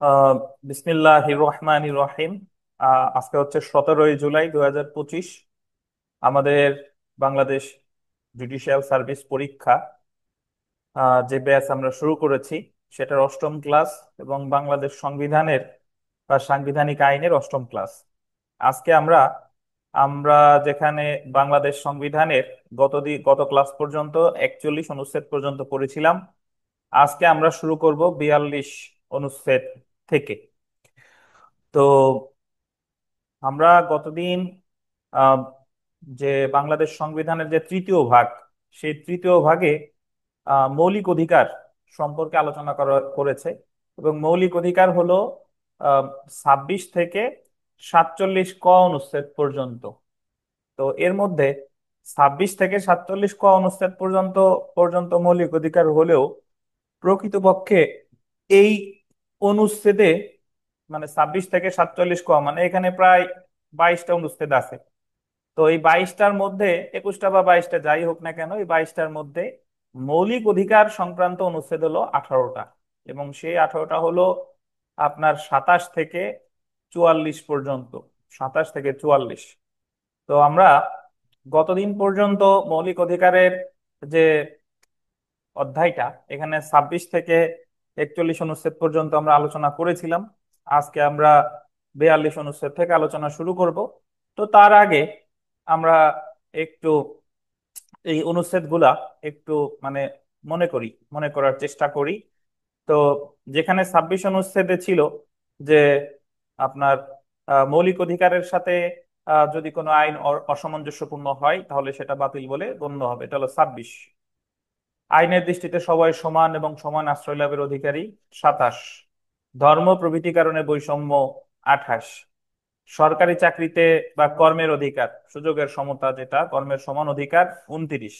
আহ বিসমিল্লাহির রহমানির রহিম। আজকে হচ্ছে 17ই জুলাই 2025। আমাদের বাংলাদেশ জুডিশিয়াল সার্ভিস পরীক্ষা, যে ব্যাচ আমরা শুরু করেছি সেটার অষ্টম ক্লাস এবং বাংলাদেশ সংবিধানের বা সাংবিধানিক আইনের অষ্টম ক্লাস। আজকে আমরা আমরা যেখানে বাংলাদেশ সংবিধানের গত ক্লাস পর্যন্ত 41 অনুচ্ছেদ পর্যন্ত পড়েছিলাম, আজকে আমরা শুরু করব 42 অনুচ্ছেদ থেকে। তো আমরা গতদিন আহ, যে বাংলাদেশ সংবিধানের যে তৃতীয় ভাগ, সেই তৃতীয় ভাগে মৌলিক অধিকার সম্পর্কে আলোচনা করেছে। এবং মৌলিক অধিকার হলো 26 থেকে 47 ক অনুচ্ছেদ পর্যন্ত। তো এর মধ্যে 26 থেকে 47 ক অনুচ্ছেদ পর্যন্ত পর্যন্ত মৌলিক অধিকার হলেও প্রকৃতপক্ষে এই অনুচ্ছেদে, মানে 26 থেকে 47 ক, মানে এখানে প্রায় 22টা অনুচ্ছেদ আছে। তো এই 22টার মধ্যে 21টা বা 22টা যাই হোক না কেন, এই 22টার মধ্যে মৌলিক অধিকার সংক্রান্ত অনুচ্ছেদ হলো 18টা। এবং সেই 18টা হলো আপনার 27 থেকে 44 পর্যন্ত। 27 থেকে 44। তো আমরা গতদিন পর্যন্ত মৌলিক অধিকারের যে অধ্যায়টা, এখানে 26 থেকে 41 অনুচ্ছেদ পর্যন্ত আমরা আলোচনা করেছিলাম। আজকে আমরা 42 অনুচ্ছেদ থেকে আলোচনা শুরু করব। তো তার আগে আমরা একটু এই অনুচ্ছেদগুলা একটু মানে মনে করার চেষ্টা করি। তো যেখানে 26 অনুচ্ছেদে ছিল যে আপনার মৌলিক অধিকারের সাথে যদি কোনো আইন অসামঞ্জস্যপূর্ণ হয় তাহলে সেটা বাতিল বলে গণ্য হবে, এটা হলো 26। আইনের দৃষ্টিতে সবাই সমান এবং সমান আশ্রয় লাভের অধিকারী, 27। ধর্ম প্রভৃতি কারণে বৈষম্য, 28। সরকারি চাকরিতে বা কর্মের অধিকার, সুযোগের সমতা, যেটা কর্মের সমান অধিকার, 29।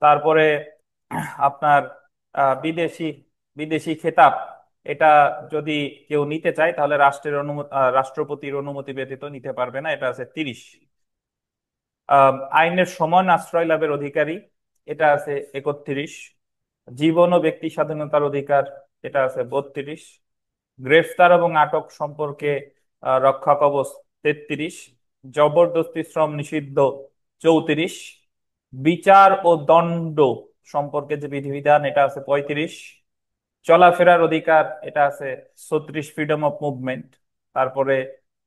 তারপরে আপনার বিদেশি বিদেশি খেতাব, এটা যদি কেউ নিতে চায় তাহলে রাষ্ট্রপতির অনুমতি ব্যতীত নিতে পারবে না, এটা আছে 30। আইনের সমান আশ্রয় লাভের অধিকারী, এটা আছে 31। জীবন ও ব্যক্তি স্বাধীনতার অধিকার, এটা আছে 32। গ্রেফতার এবং আটক সম্পর্কে রক্ষা কবচ, 33। জবরদস্তি শ্রম নিষিদ্ধ, 34। বিচার ও দণ্ড সম্পর্কে যে বিধিবিধান, এটা আছে 35। চলাফেরার অধিকার, এটা আছে 36, ফ্রিডম অফ মুভমেন্ট। তারপরে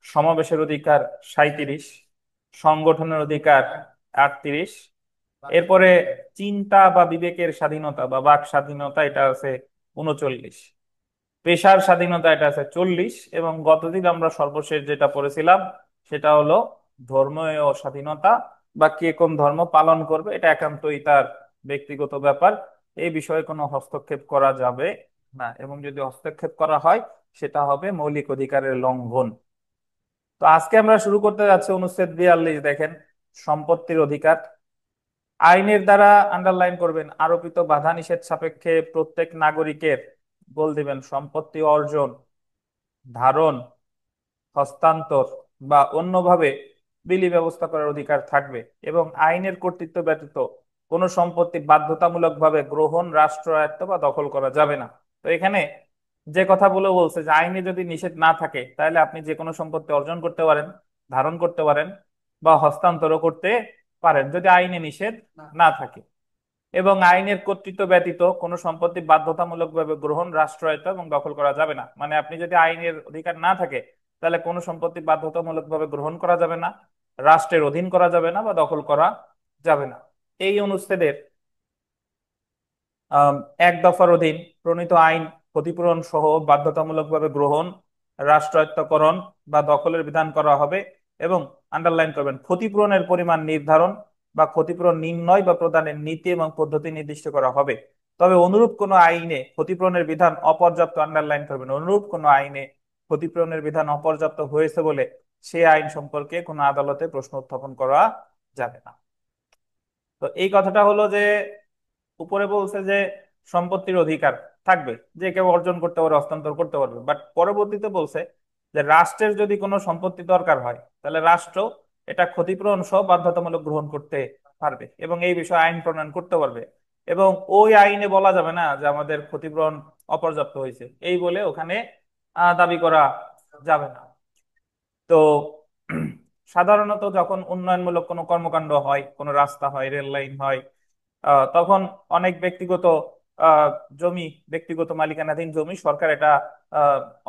সমাবেশের অধিকার, 37। সংগঠনের অধিকার, 38। এরপরে চিন্তা বা বিবেকের স্বাধীনতা বা বাক স্বাধীনতা, এটা আছে 39। পেশার স্বাধীনতা, এটা আছে 40। এবং গতদিন আমরা সর্বশেষ যেটা পড়েছিলাম সেটা হলো ধর্মীয় স্বাধীনতা, বা কে কোন ধর্ম পালন করবে এটা একান্তই তার ব্যক্তিগত ব্যাপার। এই বিষয়ে কোনো হস্তক্ষেপ করা যাবে না, এবং যদি হস্তক্ষেপ করা হয় সেটা হবে মৌলিক অধিকারের লঙ্ঘন। তো আজকে আমরা শুরু করতে যাচ্ছি অনুচ্ছেদ 42। দেখেন, সম্পত্তির অধিকার। আইনের দ্বারা, আন্ডারলাইন করবেন, আরোপিত বাধা নিষেধ সাপেক্ষে প্রত্যেক নাগরিকের, বল দিবেন, সম্পত্তি অর্জন, ধারণ, হস্তান্তর বা অন্যভাবে বিলি ব্যবস্থা করার অধিকার থাকবে। এবং আইনের কর্তৃত্ব ব্যতীত কোনো সম্পত্তি বাধ্যতামূলকভাবে গ্রহণ, রাষ্ট্রায়ত্ত বা দখল করা যাবে না। তো এখানে যে কথাগুলো বলছে যে আইনে যদি নিষেধ না থাকে তাহলে আপনি যে কোনো সম্পত্তি অর্জন করতে পারেন, ধারণ করতে পারেন বা হস্তান্তরও করতে পারেন, যদি আইনে নিষেধ না থাকে। এবং আইনের কর্তৃত্ব ব্যতীত কোনো সম্পত্তি বাধ্যতামূলকভাবে গ্রহণ, রাষ্ট্রায়ত্ত এবং দখল করা যাবে না। মানে আপনি যদি আইনের অধিকার না থাকে তাহলে কোনো সম্পত্তি বাধ্যতামূলকভাবে গ্রহণ করা যাবে না, রাষ্ট্রের অধীন করা যাবে না বা দখল করা যাবে না। এই অনুচ্ছেদের আম, এক দফার অধীন প্রণীত আইন ক্ষতিপূরণ সহ বাধ্যতামূলকভাবে গ্রহণ, রাষ্ট্রায়ত্তকরণ বা দখলের বিধান করা হবে। এবং আন্ডারলাইন করবেন, ক্ষতিপূরণের পরিমাণ নির্ধারণ বা ক্ষতিপূরণ নির্ণয় বা প্রদানের নীতি এবং পদ্ধতি নির্দিষ্ট করা হবে। তবে অনুরূপ কোনো আইনে ক্ষতিপূরণের বিধান অপর্যাপ্ত, আন্ডারলাইন করবেন, অনুরূপ কোনো আইনে ক্ষতিপূরণের বিধান অপর্যাপ্ত হয়েছে বলে সেই আইন সম্পর্কে কোনো আদালতে প্রশ্ন উত্থাপন করা যাবে না। তো এই কথাটা হলো যে উপরে বলছে যে সম্পত্তির অধিকার থাকবে, যে কেউ অর্জন করতে পারবে, হস্তান্তর করতে পারবে। বাট পরবর্তীতে বলছে যে রাষ্ট্রের যদি কোনো সম্পত্তি দরকার হয় তাহলে রাষ্ট্র এটা ক্ষতিপূরণ সহ বাধ্যতামূলক গ্রহণ করতে পারবে এবং এই বিষয়ে আইন প্রণয়ন করতে পারবে। এবং ওই আইনে বলা যাবে না যে আমাদের ক্ষতিপূরণ অপর্যাপ্ত হয়েছে এই বলে ওখানে দাবি করা যাবে না। তো সাধারণত যখন উন্নয়নমূলক কোনো কর্মকাণ্ড হয়, কোনো রাস্তা হয়, রেল লাইন হয়, তখন অনেক ব্যক্তিগত আহ, জমি, ব্যক্তিগত মালিকানাধীন জমি সরকার এটা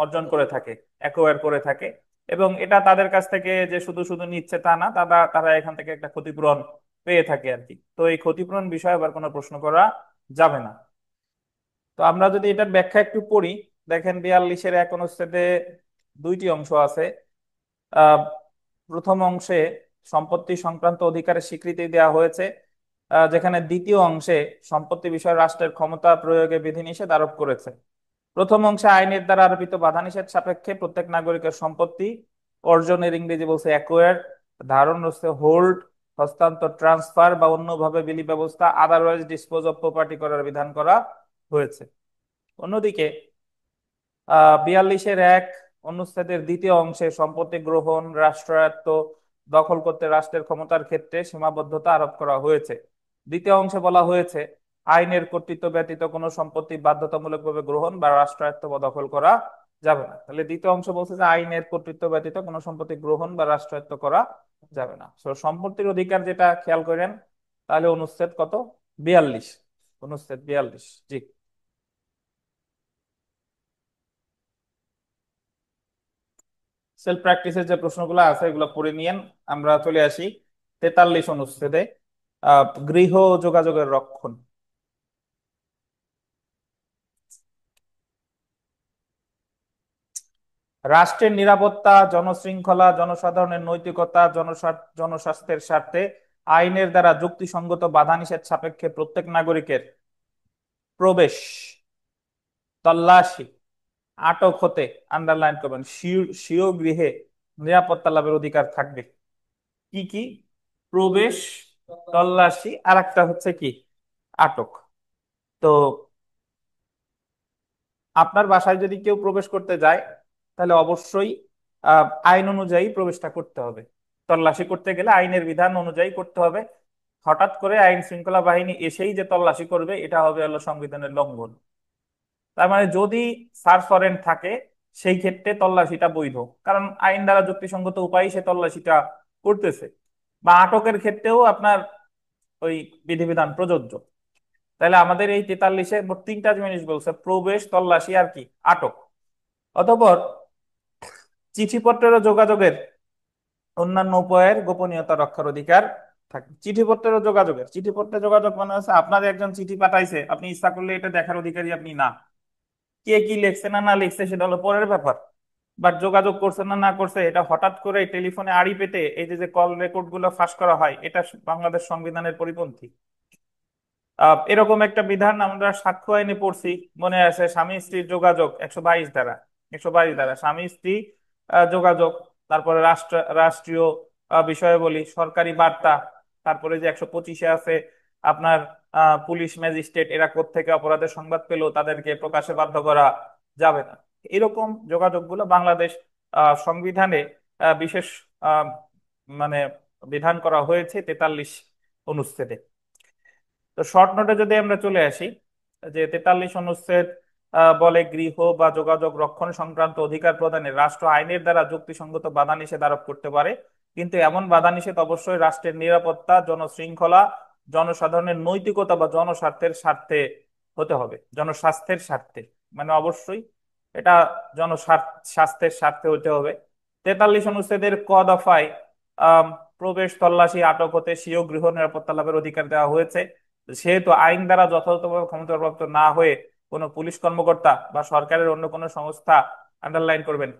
অর্জন করে থাকে, অ্যাকোয়ার করে থাকে। এবং এটা তাদের কাছ থেকে যে শুধু শুধু নিচ্ছে তা না, তারা তারা এখান থেকে একটা ক্ষতিপূরণ পেয়ে থাকে আর কি। তো এই ক্ষতিপূরণ বিষয়ে আবার কোনো প্রশ্ন করা যাবে না। তো আমরা যদি এটার ব্যাখ্যা একটু পড়ি, দেখেন 42-এর এক অনুচ্ছেদে দুইটি অংশ আছে। আহ, প্রথম অংশে সম্পত্তি সংক্রান্ত অধিকারের স্বীকৃতি দেওয়া হয়েছে, যেখানে দ্বিতীয় অংশে সম্পত্তি বিষয়ে রাষ্ট্রের ক্ষমতা প্রয়োগে বিধিনিষেধ আরোপ করেছে। প্রথম অংশে আইনের দ্বারা আরোপিত বাধানিষেধ সাপেক্ষে প্রত্যেক নাগরিকের সম্পত্তি অর্জনের, ইংরেজি বলছে অ্যাকোয়ার, ধারণ হচ্ছে হোল্ড, হস্তান্তর ট্রান্সফার বা অন্যভাবে বিলি ব্যবস্থা, আদারওয়াইজ ডিসপোজ অফ প্রপার্টি করার বিধান করা হয়েছে। অন্যদিকে 42-এর এক অনুচ্ছেদের দ্বিতীয় অংশে সম্পত্তি গ্রহণ, রাষ্ট্রায়ত্ত, দখল করতে রাষ্ট্রের ক্ষমতার ক্ষেত্রে সীমাবদ্ধতা আরোপ করা হয়েছে। দ্বিতীয় অংশে বলা হয়েছে আইনের কর্তৃত্ব ব্যতীত কোনো সম্পত্তি বাধ্যতামূলকভাবে গ্রহণ বা রাষ্ট্রায়ত্ত বা দখল করা যাবে না। তাহলে দ্বিতীয় অংশ বলছে যে আইনের কর্তৃত্ব ব্যতীত কোনো সম্পত্তি গ্রহণ বা রাষ্ট্রায়ত্ত করা যাবে না। তো সম্পত্তির অধিকার যেটা খেয়াল করেন, তাহলে অনুচ্ছেদ কত? 42, অনুচ্ছেদ 42। জি। সেলফ প্র্যাকটিসের যে প্রশ্নগুলো আছে এগুলো পড়ে নিয়েন। আমরা চলে আসি 43 অনুচ্ছেদে, গৃহ যোগাযোগের রক্ষণ। রাষ্ট্রের নিরাপত্তা, জনশৃঙ্খলা, জনসাধারণের নৈতিকতা, জনস্বাস্থ্যের স্বার্থে আইনের দ্বারা যুক্তিসঙ্গত বাধানিষেধ সাপেক্ষে প্রত্যেক নাগরিকের প্রবেশ, তল্লাশি, আটক হতে, আন্ডারলাইন করবেন, স্বীয় স্বীয় গৃহে নিরাপত্তা লাভের অধিকার থাকবে। কি কি? প্রবেশ, তল্লাশি, আর একটা হচ্ছে কি? আটক। তো আপনার বাসায় যদি কেউ প্রবেশ করতে যায়, তাহলে অবশ্যই আইন অনুযায়ী প্রবেশটা করতে হবে। তল্লাশি করতে গেলে আইনের বিধান অনুযায়ী করতে হবে। হঠাৎ করে আইন শৃঙ্খলা বাহিনী এসেই যে তল্লাশি করবে, এটা হবে হলো সংবিধানের লঙ্ঘন। তার মানে যদি সার্চ ওয়ারেন্ট থাকে, সেই ক্ষেত্রে তল্লাশিটা বৈধ, কারণ আইন দ্বারা যুক্তিসঙ্গত উপায়ে সে তল্লাশিটা করতেছে। বা আটকের ক্ষেত্রেও আপনার ওই বিধিবিধান প্রযোজ্য। তাহলে আমাদের এই 43-এ মোট তিনটা জিনিস বলছে: প্রবেশ, তল্লাশি, আর কি? আটক। অতঃপর চিঠিপত্রের ও যোগাযোগের অন্যান্য উপায়ের গোপনীয়তা রক্ষার অধিকার থাকে। চিঠিপত্রের ও যোগাযোগের, চিঠিপত্রে যোগাযোগ মানে হচ্ছে আপনার একজন চিঠি পাঠাইছে, আপনি ইচ্ছা করলে এটা দেখার অধিকারী আপনি না। কে কি লিখছে না না লিখছে সেটা হলো পরের ব্যাপার। বাট যোগাযোগ করছে না না করছে, এটা হঠাৎ করে টেলিফোনে আড়ি পেতে এই যে যে কল রেকর্ড গুলো ফাঁস করা হয়, এটা বাংলাদেশ সংবিধানের পরিপন্থী। এরকম একটা বিধান আমরা সাক্ষ্য আইনে পড়ছি, মনে আছে? স্বামী স্ত্রীর যোগাযোগ 122 ধারা, 122 ধারা স্বামী স্ত্রী যোগাযোগ। তারপরে রাষ্ট্রীয় বিষয়াবলী, সরকারি বার্তা। তারপরে যে 125-এ আছে আপনার পুলিশ ম্যাজিস্ট্রেট এরা কোত্থেকে অপরাধের সংবাদ পেলো তাদেরকে প্রকাশে বাধ্য করা যাবে না। এরকম যোগাযোগগুলো বাংলাদেশ সংবিধানে বিশেষ আহ, মানে বিধান করা হয়েছে 43 অনুচ্ছেদে। তো শর্ট নোটে যদি আমরা চলে আসি, যে 43 অনুচ্ছেদ বলে গৃহ বা যোগাযোগ রক্ষণ সংক্রান্ত অধিকার প্রদানে রাষ্ট্র আইনের দ্বারা যুক্তিসঙ্গত বাধা নিষেধ আরোপ করতে পারে, কিন্তু এমন বাধা নিষেধ অবশ্যই রাষ্ট্রের নিরাপত্তা, জনশৃঙ্খলা, জনসাধারণের নৈতিকতা বা জনস্বার্থের স্বার্থে হতে হবে। জনস্বাস্থ্যের স্বার্থে, মানে অবশ্যই এটা জনস্বাস্থ্যের স্বার্থে হতে হবে। 43 অনুচ্ছেদের ক দফায় আহ প্রবেশ, তল্লাশি, আটক হতে স্বীয় গৃহ নিরাপত্তা লাভের অধিকার দেওয়া হয়েছে। সেহেতু আইন দ্বারা যথাযথভাবে ক্ষমতাপ্রাপ্ত না হয়ে কোনো পুলিশ কর্মকর্তা বা সরকারের অন্য কোনো সংস্থা, আন্ডারলাইন করবেন,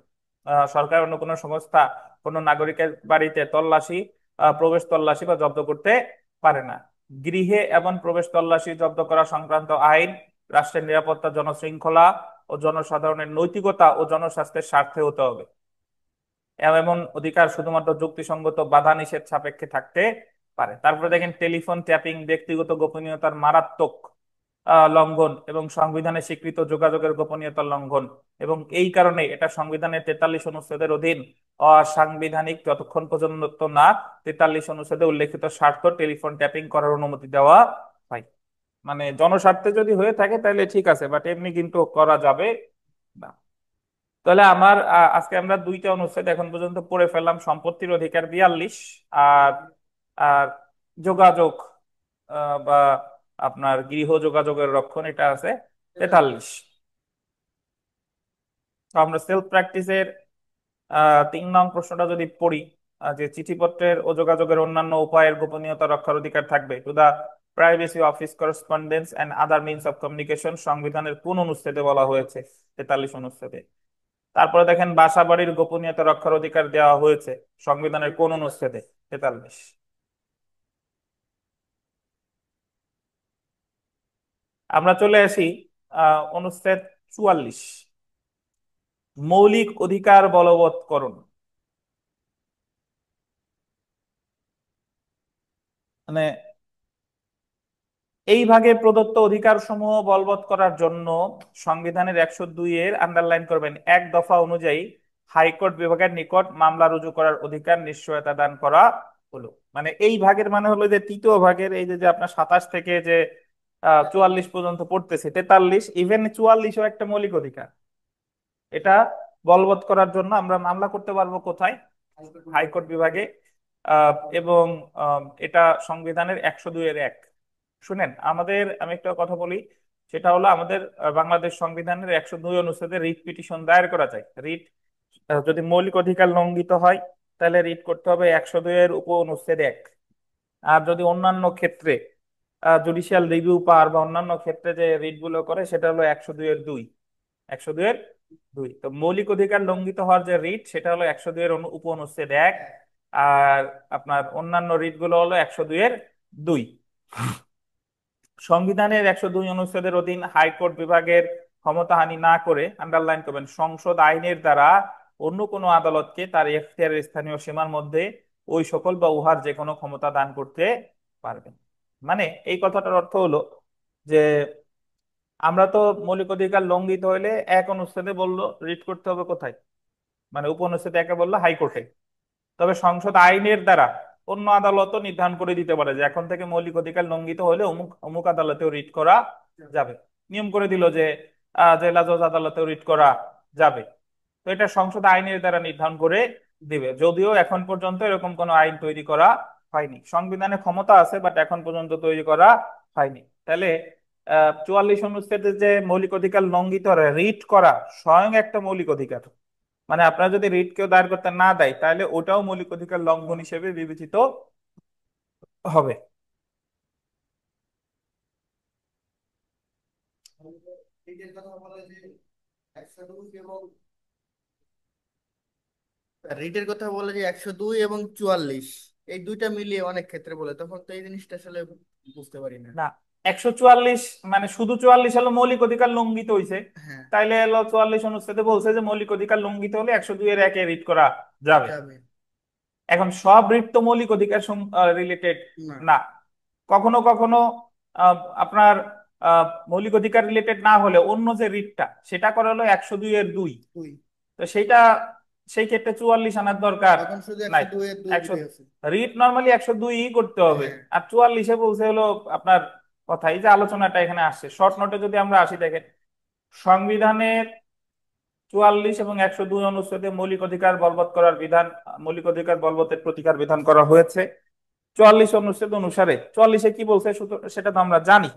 সরকারের অন্য কোনো সংস্থা কোনো নাগরিকের বাড়িতে তল্লাশি, প্রবেশ তল্লাশি বা জব্দ করতে পারে না। গৃহে এবং প্রবেশ তল্লাশি জব্দ করা সংক্রান্ত আইন রাষ্ট্রের নিরাপত্তা, জনশৃঙ্খলা ও জনসাধারণের নৈতিকতা ও জনস্বাস্থ্যের স্বার্থে হতে হবে। এমন অধিকার শুধুমাত্র যুক্তিসঙ্গত বাধা নিষেধ সাপেক্ষে থাকতে পারে। তারপরে দেখেন টেলিফোন ট্যাপিং ব্যক্তিগত গোপনীয়তার মারাত্মক লঙ্ঘন এবং সংবিধানে স্বীকৃত যোগাযোগের গোপনীয়তার লঙ্ঘন, এবং এই কারণে এটা সংবিধানের 43 অনুচ্ছেদের অধীন অসাংবিধানিক, যতক্ষণ পর্যন্ত না 43 অনুচ্ছেদে উল্লেখিত স্বার্থ টেলিফোন ট্যাপিং করার অনুমতি দেওয়া হয়। মানে জনস্বার্থে যদি হয়ে থাকে তাহলে ঠিক আছে, বাট এমনি কিন্তু করা যাবে না। তাহলে আমার আজকে আমরা দুইটা অনুচ্ছেদ এখন পর্যন্ত পড়ে ফেললাম, সম্পত্তির অধিকার 42, আর আর যোগাযোগ বা আপনার গৃহ যোগাযোগের রক্ষণ এটা আছে 43। তো আমরা সেলফ প্র্যাকটিসের 3 নং প্রশ্নটা যদি পড়ি, যে চিঠিপত্রের ও যোগাযোগের অন্যান্য উপায়ের গোপনীয়তা রক্ষার অধিকার থাকবে to the privacy of his correspondence and other means of communication, সংবিধানের কোন অনুচ্ছেদে বলা হয়েছে? 43 অনুচ্ছেদে। তারপরে দেখেন বাসা বাড়ির গোপনীয়তা রক্ষার অধিকার দেওয়া হয়েছে সংবিধানের কোন অনুচ্ছেদে? 43। আমরা চলে আসি অনুচ্ছেদ 44, মৌলিক অধিকার বলবৎকরণ। মানে এই ভাগে প্রদত্ত অধিকার সমূহ বলবৎ করার জন্য সংবিধানের 102 এর আন্ডারলাইন করবেন, 1 দফা অনুযায়ী হাইকোর্ট বিভাগের নিকট মামলা রুজু করার অধিকার নিশ্চয়তা দান করা হলো। মানে এই ভাগের মানে হলো যে তৃতীয় ভাগের এই যে যে আপনার 27 থেকে যে 44 পর্যন্ত পড়তেছে, 43, ইভেন 44ও একটা মৌলিক অধিকার। এটা বলবৎ করার জন্য আমরা মামলা করতে পারবো কোথায়? হাইকোর্ট বিভাগে। এবং এটা সংবিধানের 102 এর 1। শুনেন, আমি একটা কথা বলি, সেটা হলো আমাদের বাংলাদেশ সংবিধানের 102 অনুচ্ছেদে রিট পিটিশন দায়ের করা যায়। রিট যদি মৌলিক অধিকার লঙ্ঘিত হয় তাহলে রিট করতে হবে 102 এর উপ অনুচ্ছেদ 1। আর যদি অন্যান্য ক্ষেত্রে জুডিশিয়াল রিভিউ পাওয়ার বা অন্যান্য ক্ষেত্রে যে রিট গুলো করে সেটা হলো 102 এর 2। 102 এর 2। তো মৌলিক অধিকার লঙ্ঘিত হওয়ার যে রিট সেটা হলো 102 এর উপ অনুচ্ছেদ 1। আর আপনার অন্যান্য রিট গুলো হলো 102 এর 2। সংবিধানের 102 অনুচ্ছেদের অধীন হাইকোর্ট বিভাগের ক্ষমতাহানি না করে, আন্ডারলাইন করবেন, সংসদ আইনের দ্বারা অন্য কোনো আদালতকে তার এখতিয়ারের স্থানীয় সীমার মধ্যে ওই সকল বা উহার যে কোনো ক্ষমতা দান করতে পারবেন। মানে এই কথাটার অর্থ হলো যে আমরা তো মৌলিক অধিকার লঙ্ঘিত হইলে এক অনুচ্ছেদে বললো রিট করতে হবে কোথায়, মানে উপনুচ্ছেদে একে বললো হাইকোর্টে। তবে সংসদ আইনের দ্বারা অন্য আদালতও নির্ধারণ করে দিতে পারে যে এখন থেকে মৌলিক অধিকার লঙ্ঘিত হলে অমুক অমুক আদালতেও রিট করা যাবে। নিয়ম করে দিল যে জেলা জজ আদালতেও রিট করা যাবে। তো এটা সংসদ আইনের দ্বারা নির্ধারণ করে দিবে, যদিও এখন পর্যন্ত এরকম কোনো আইন তৈরি করা হয়নি। সংবিধানে ক্ষমতা আছে, বাট এখন পর্যন্ত তৈরি করা হয়নি। তাহলে 44 অনুচ্ছেদে যে মৌলিক অধিকার লঙ্ঘিত রিট করা স্বয়ং একটা মৌলিক অধিকার। মানে আপনারা যদি রিট কেউ দায়ের করতে না দেয় তাহলে ওটাও মৌলিক অধিকার লঙ্ঘন হিসেবে বিবেচিত হবে। রিটের কথা বলে যে 102 এবং রিটের কথা বলে যে 102 এবং 44, এই দুইটা মিলিয়ে অনেক ক্ষেত্রে বলে, তখন তো এই জিনিসটা আসলে বুঝতে পারি না। না, 144 মানে শুধু 44 হলো মৌলিক অধিকার লঙ্ঘিত হয়েছে, হ্যাঁ, তাইলে হলো 44 অনুচ্ছেদে বলছে যে মৌলিক অধিকার লঙ্ঘিত হলে 102 এর 1-এ রিট করা যাবে। যাবে এখন সব রিট তো মৌলিক অধিকার রিলেটেড না। না। কখনো কখনো আপনার মৌলিক অধিকার রিলেটেড না হলে অন্য যে রিটটা সেটা করা হলো 102 এর 2। দুই, তো সেইটা সেই ক্ষেত্রে 44 আনার দরকার তখন শুধু নাই। 102 এর 2 একশো দিতে আছে। রিট নর্মালি 102 করতে হবে। হ্যাঁ, আর 44-এ বলছে হলো আপনার কথা, এই যে আলোচনাটা এখানে আসছে শর্ট নোটে যদি আমরা আসি, দেখেন সংবিধানের 44 এবং 102 অনুচ্ছেদে মৌলিক অধিকার বলবৎ করার বিধান, মৌলিক অধিকার বলবতের প্রতিকার বিধান করা হয়েছে 44 অনুচ্ছেদ অনুসারে। 44-এ কি বলছে সেটা তো আমরা জানি।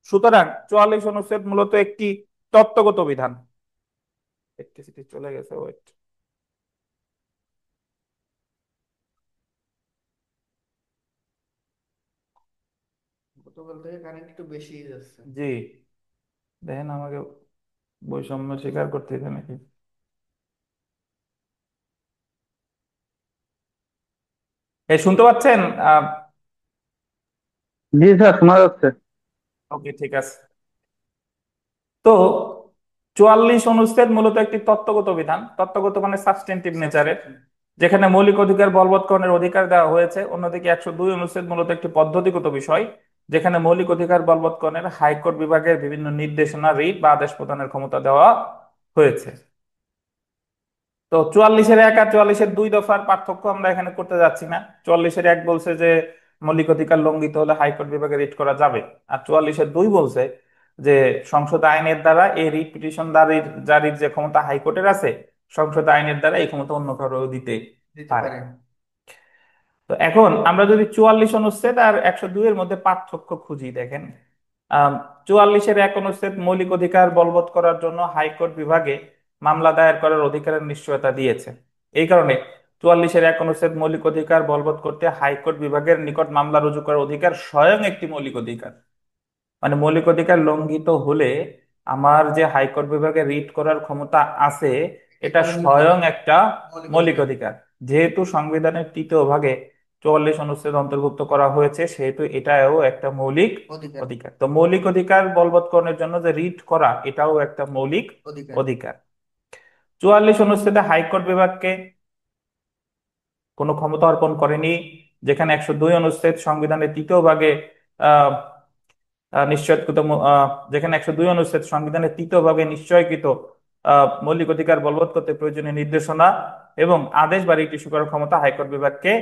সুতরাং 44 অনুচ্ছেদ মূলত একটি তত্ত্বগত বিধান। ইলেকট্রিসিটি চলে গেছে, ওয়েট। গতকাল থেকে কারেন্ট একটু বেশি যাচ্ছে। জি, দেখেন আমাকে বৈষম্য স্বীকার করতে হবে নাকি? এই শুনতে পাচ্ছেন? জি স্যার, শোনা যাচ্ছে। ওকে, ঠিক আছে। তো 44 অনুচ্ছেদ মূলত একটি তত্ত্বগত বিধান, তত্ত্বগত মানে সাবস্টেন্টিভ নেচারের, সাবস্টেন্টিভ। যেখানে মৌলিক অধিকার বলবৎকরণের অধিকার দেওয়া হয়েছে। অন্যদিকে 102 অনুচ্ছেদ মূলত একটি পদ্ধতিগত বিষয়, যেখানে মৌলিক অধিকার বলবৎকরণের হাইকোর্ট বিভাগের বিভিন্ন নির্দেশনা, রিট বা আদেশ প্রদানের ক্ষমতা দেওয়া হয়েছে। তো 44-এর 1 আর 44-এর 2 দফার পার্থক্য আমরা এখানে করতে যাচ্ছি না। 44-এর 1 বলছে যে মৌলিক অধিকার লঙ্ঘিত হলে হাইকোর্ট বিভাগে রিট করা যাবে। আর 44-এর 2 বলছে যে সংসদ আইনের দ্বারা এই রিট পিটিশন জারির যে ক্ষমতা হাইকোর্টের আছে সংসদ আইনের দ্বারা এই ক্ষমতা অন্য কারো দিতে দিতে পারে। পারে। তো এখন আমরা যদি 44 অনুচ্ছেদ আর 102 এর মধ্যে পার্থক্য খুঁজি, দেখেন 44-এর 1 অনুচ্ছেদ মৌলিক অধিকার বলবৎ করার জন্য হাইকোর্ট বিভাগে মামলা দায়ের করার অধিকারের নিশ্চয়তা দিয়েছে। এই কারণে 44-এর 1 অনুচ্ছেদ মৌলিক অধিকার বলবৎ করতে হাইকোর্ট বিভাগের নিকট মামলা রুজু করার অধিকার স্বয়ং একটি মৌলিক অধিকার। মানে মৌলিক অধিকার লঙ্ঘিত হলে আমার যে হাইকোর্ট বিভাগে রিট করার ক্ষমতা আছে, এটা এটাও কিন্তু স্বয়ং একটা মৌলিক মৌলিক অধিকার। অধিকার। যেহেতু সংবিধানের 3য় ভাগে 44 অনুচ্ছেদ অন্তর্ভুক্ত করা হয়েছে, সেহেতু এটাও একটা মৌলিক অধিকার। অধিকার। তো মৌলিক অধিকার বলবৎকরণের জন্য যে রিট করা, এটাও একটা মৌলিক অধিকার। অধিকার। 44 অনুচ্ছেদে হাইকোর্ট বিভাগকে কোনো ক্ষমতা অর্পণ করেনি। যেখানে 102 অনুচ্ছেদ সংবিধানের 3য় ভাগে আহ নিশ্চয়কৃত যেখানে 102 অনুচ্ছেদ সংবিধানের 3য় ভাগে নিশ্চয়কৃত মৌলিক অধিকার বলবৎ করতে প্রয়োজনীয় নির্দেশনা এবং আদেশ বা রিট ইস্যু করার ক্ষমতা হাইকোর্ট বিভাগকে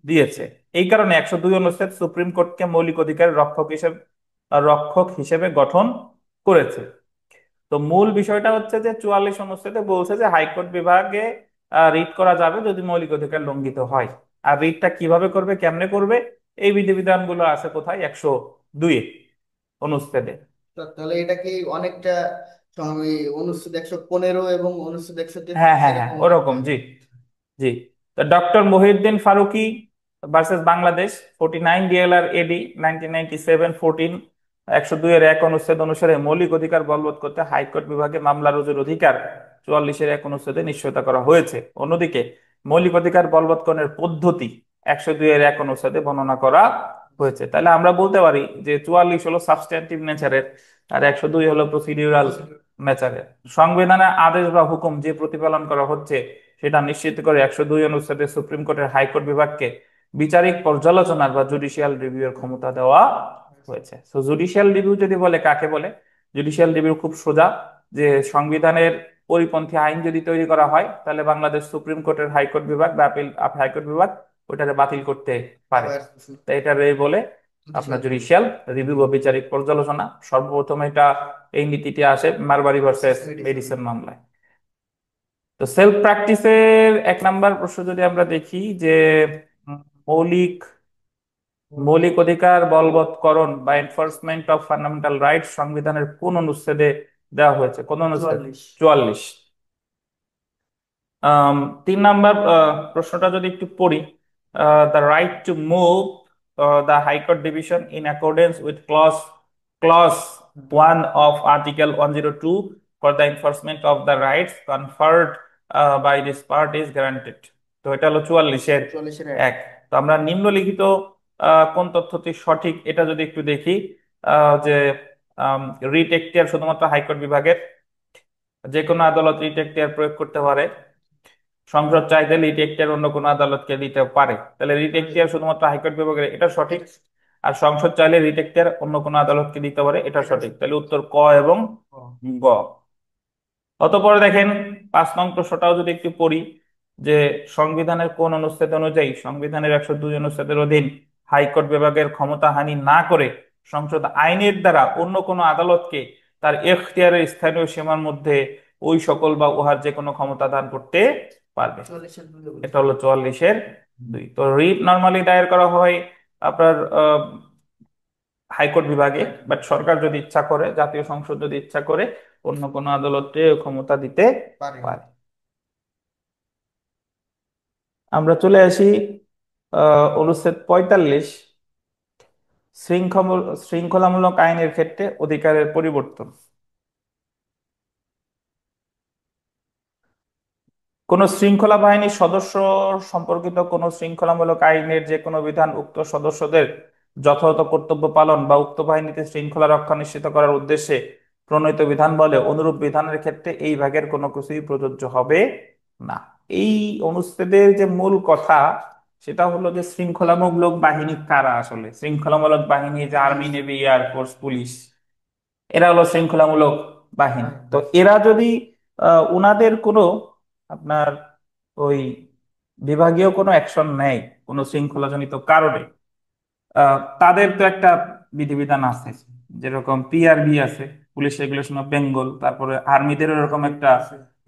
দিয়েছে। এই কারণে 102 অনুচ্ছেদ সুপ্রিম কোর্টকে মৌলিক অধিকারের রক্ষক হিসেবে গঠন করেছে। তো মূল বিষয়টা হচ্ছে যে 44 অনুচ্ছেদে বলছে যে হাইকোর্ট বিভাগে রিট করা যাবে যদি মৌলিক অধিকার লঙ্ঘিত হয়। আর রিটটা কিভাবে করবে, কেমনে করবে, এই বিধিবিধানগুলো আছে কোথায়? 102 অনুচ্ছেদে। তাহলে এটা কি অনেকটা অনুচ্ছেদ 115 এবং অনুচ্ছেদ একশো হ্যাঁ, তেত্রিশ হ্যাঁ, হ্যাঁ, এরকম একটা। ওরকম, জি। জি। তো doctor Mohiuddin Faruqi versus Bangladesh 49 DLR AD 1997 14, 102 এর 1 অনুচ্ছেদ অনুসারে মৌলিক অধিকার বলবৎ করতে হাইকোর্ট বিভাগে মামলা রুজুর অধিকার 44-এর 1 অনুচ্ছেদে নিশ্চয়তা করা হয়েছে। অন্যদিকে মৌলিক অধিকার বলবৎকরণের পদ্ধতি 102 এর 1 অনুচ্ছেদে বর্ণনা করা হয়েছে। তাহলে আমরা বলতে পারি যে 44 হলো সাবস্ট্যান্টিভ নেচারের, আর 102 হলো প্রসিডিউরাল Procedure। নেচারের। সংবিধানের আদেশ বা হুকুম যে প্রতিপালন করা হচ্ছে সেটা নিশ্চিত করে 102 অনুচ্ছেদে সুপ্রিম কোর্টের হাইকোর্ট বিভাগকে বিচারিক পর্যালোচনার বা জুডিশিয়াল রিভিউয়ের ক্ষমতা দেওয়া হয়েছে। তো জুডিশিয়াল রিভিউ যদি বলে, কাকে বলে? জুডিশিয়াল রিভিউ খুব সোজা, যে সংবিধানের পরিপন্থী আইন যদি তৈরি করা হয়, তাহলে বাংলাদেশ সুপ্রিম কোর্টের হাইকোর্ট বিভাগ বা আপিল হাইকোর্ট বিভাগ ওটাকে বাতিল করতে পারে। আবার তাই এটা বলে আপনার জুডিশিয়াল রিভিউ। জুডিশিয়াল রিভিউ বা বিচারিক পর্যালোচনা। সর্বপ্রথম এটা এই নীতিটি আসে মারবারি ভার্সেস মেডিসিন। মেডিসন মামলায়। তো সেলফ প্র্যাকটিসের 1 নাম্বার প্রশ্ন যদি আমরা দেখি যে উম, মৌলিক মৌলিক অধিকার বলবৎকরণ বা এনফোর্সমেন্ট অফ ফান্ডামেন্টাল রাইটস সংবিধানের কোন অনুচ্ছেদে দেওয়া হয়েছে? কোন অনুচ্ছেদ? 44। 44। 3 নাম্বার প্রশ্নটা যদি একটু পড়ি, the right to move the high court division in accordance with clause 1 of article 102 for the enforcement of the rights conferred by this part is guaranteed. তো এটা হলো 44-এর 44-এর এক। 1। তো আমরা নিম্নলিখিত কোন তথ্যটি সঠিক এটা যদি একটু দেখি, যে রিট এখতিয়ার শুধুমাত্র হাইকোর্ট বিভাগের, যে কোনো আদালত রিট এখতিয়ার প্রয়োগ করতে পারে। সংসদ চাইলে রিট এখতিয়ার অন্য কোনো আদালতকে দিতে পারে। তাহলে রিট এখতিয়ার শুধুমাত্র হাইকোর্ট বিভাগের, এটা সঠিক। আর সংসদ চাইলে রিট এখতিয়ার অন্য কোনো আদালতকে দিতে পারে, এটা এটা সঠিক। তাহলে উত্তর ক এবং গ। অতঃপর দেখেন 5 নং প্রশ্নটাও যদি একটু পড়ি, যে সংবিধানের কোন অনুচ্ছেদ অনুযায়ী সংবিধানের 102 অনুচ্ছেদের অধীন হাইকোর্ট বিভাগের ক্ষমতাহানি না করে সংসদ আইনের দ্বারা অন্য কোনো আদালতকে তার এখতিয়ারের স্থানীয় সীমার মধ্যে ওই সকল বা উহার যে কোনো ক্ষমতা দান করতে পারবে। 44-এর দুই এটা বলছে। হলো 44-এর 2। তো রিট নর্মালি দায়ের করা হয় আপনার হাইকোর্ট বিভাগে, বাট সরকার যদি ইচ্ছা করে, জাতীয় সংসদ যদি ইচ্ছা করে, অন্য কোনো আদালতে ক্ষমতা দিতে পারে। পারে। আমরা চলে আসি অনুচ্ছেদ 45, শৃঙ্খলামূলক আইনের ক্ষেত্রে অধিকারের পরিবর্তন। কোন শৃঙ্খলা বাহিনীর সদস্য সম্পর্কিত কোন শৃঙ্খলামূলক আইনের যে কোনো বিধান উক্ত সদস্যদের যথাযথ কর্তব্য পালন বা উক্ত বাহিনীতে শৃঙ্খলা রক্ষা নিশ্চিত করার উদ্দেশ্যে প্রণীত বিধান বলে অনুরূপ বিধানের ক্ষেত্রে এই ভাগের কোনো কিছুই প্রযোজ্য হবে না। এই অনুচ্ছেদের যে মূল কথা, সেটা হলো যে শৃঙ্খলামূলক বাহিনী কারা? আসলে শৃঙ্খলামূলক বাহিনী যে আর্মি, নেভি, এয়ারফোর্স, পুলিশ, এরা হলো শৃঙ্খলামূলক বাহিনী। তো এরা যদি উনাদের কোনো আপনার ওই বিভাগীয় কোনো অ্যাকশন নেয় কোনো শৃঙ্খলাজনিত কারণে, তাদের তো একটা বিধিবিধান আছে। যেরকম পিআরবি আছে, পুলিশ রেগুলেশন অফ বেঙ্গল, তারপরে আর্মিদের এরকম একটা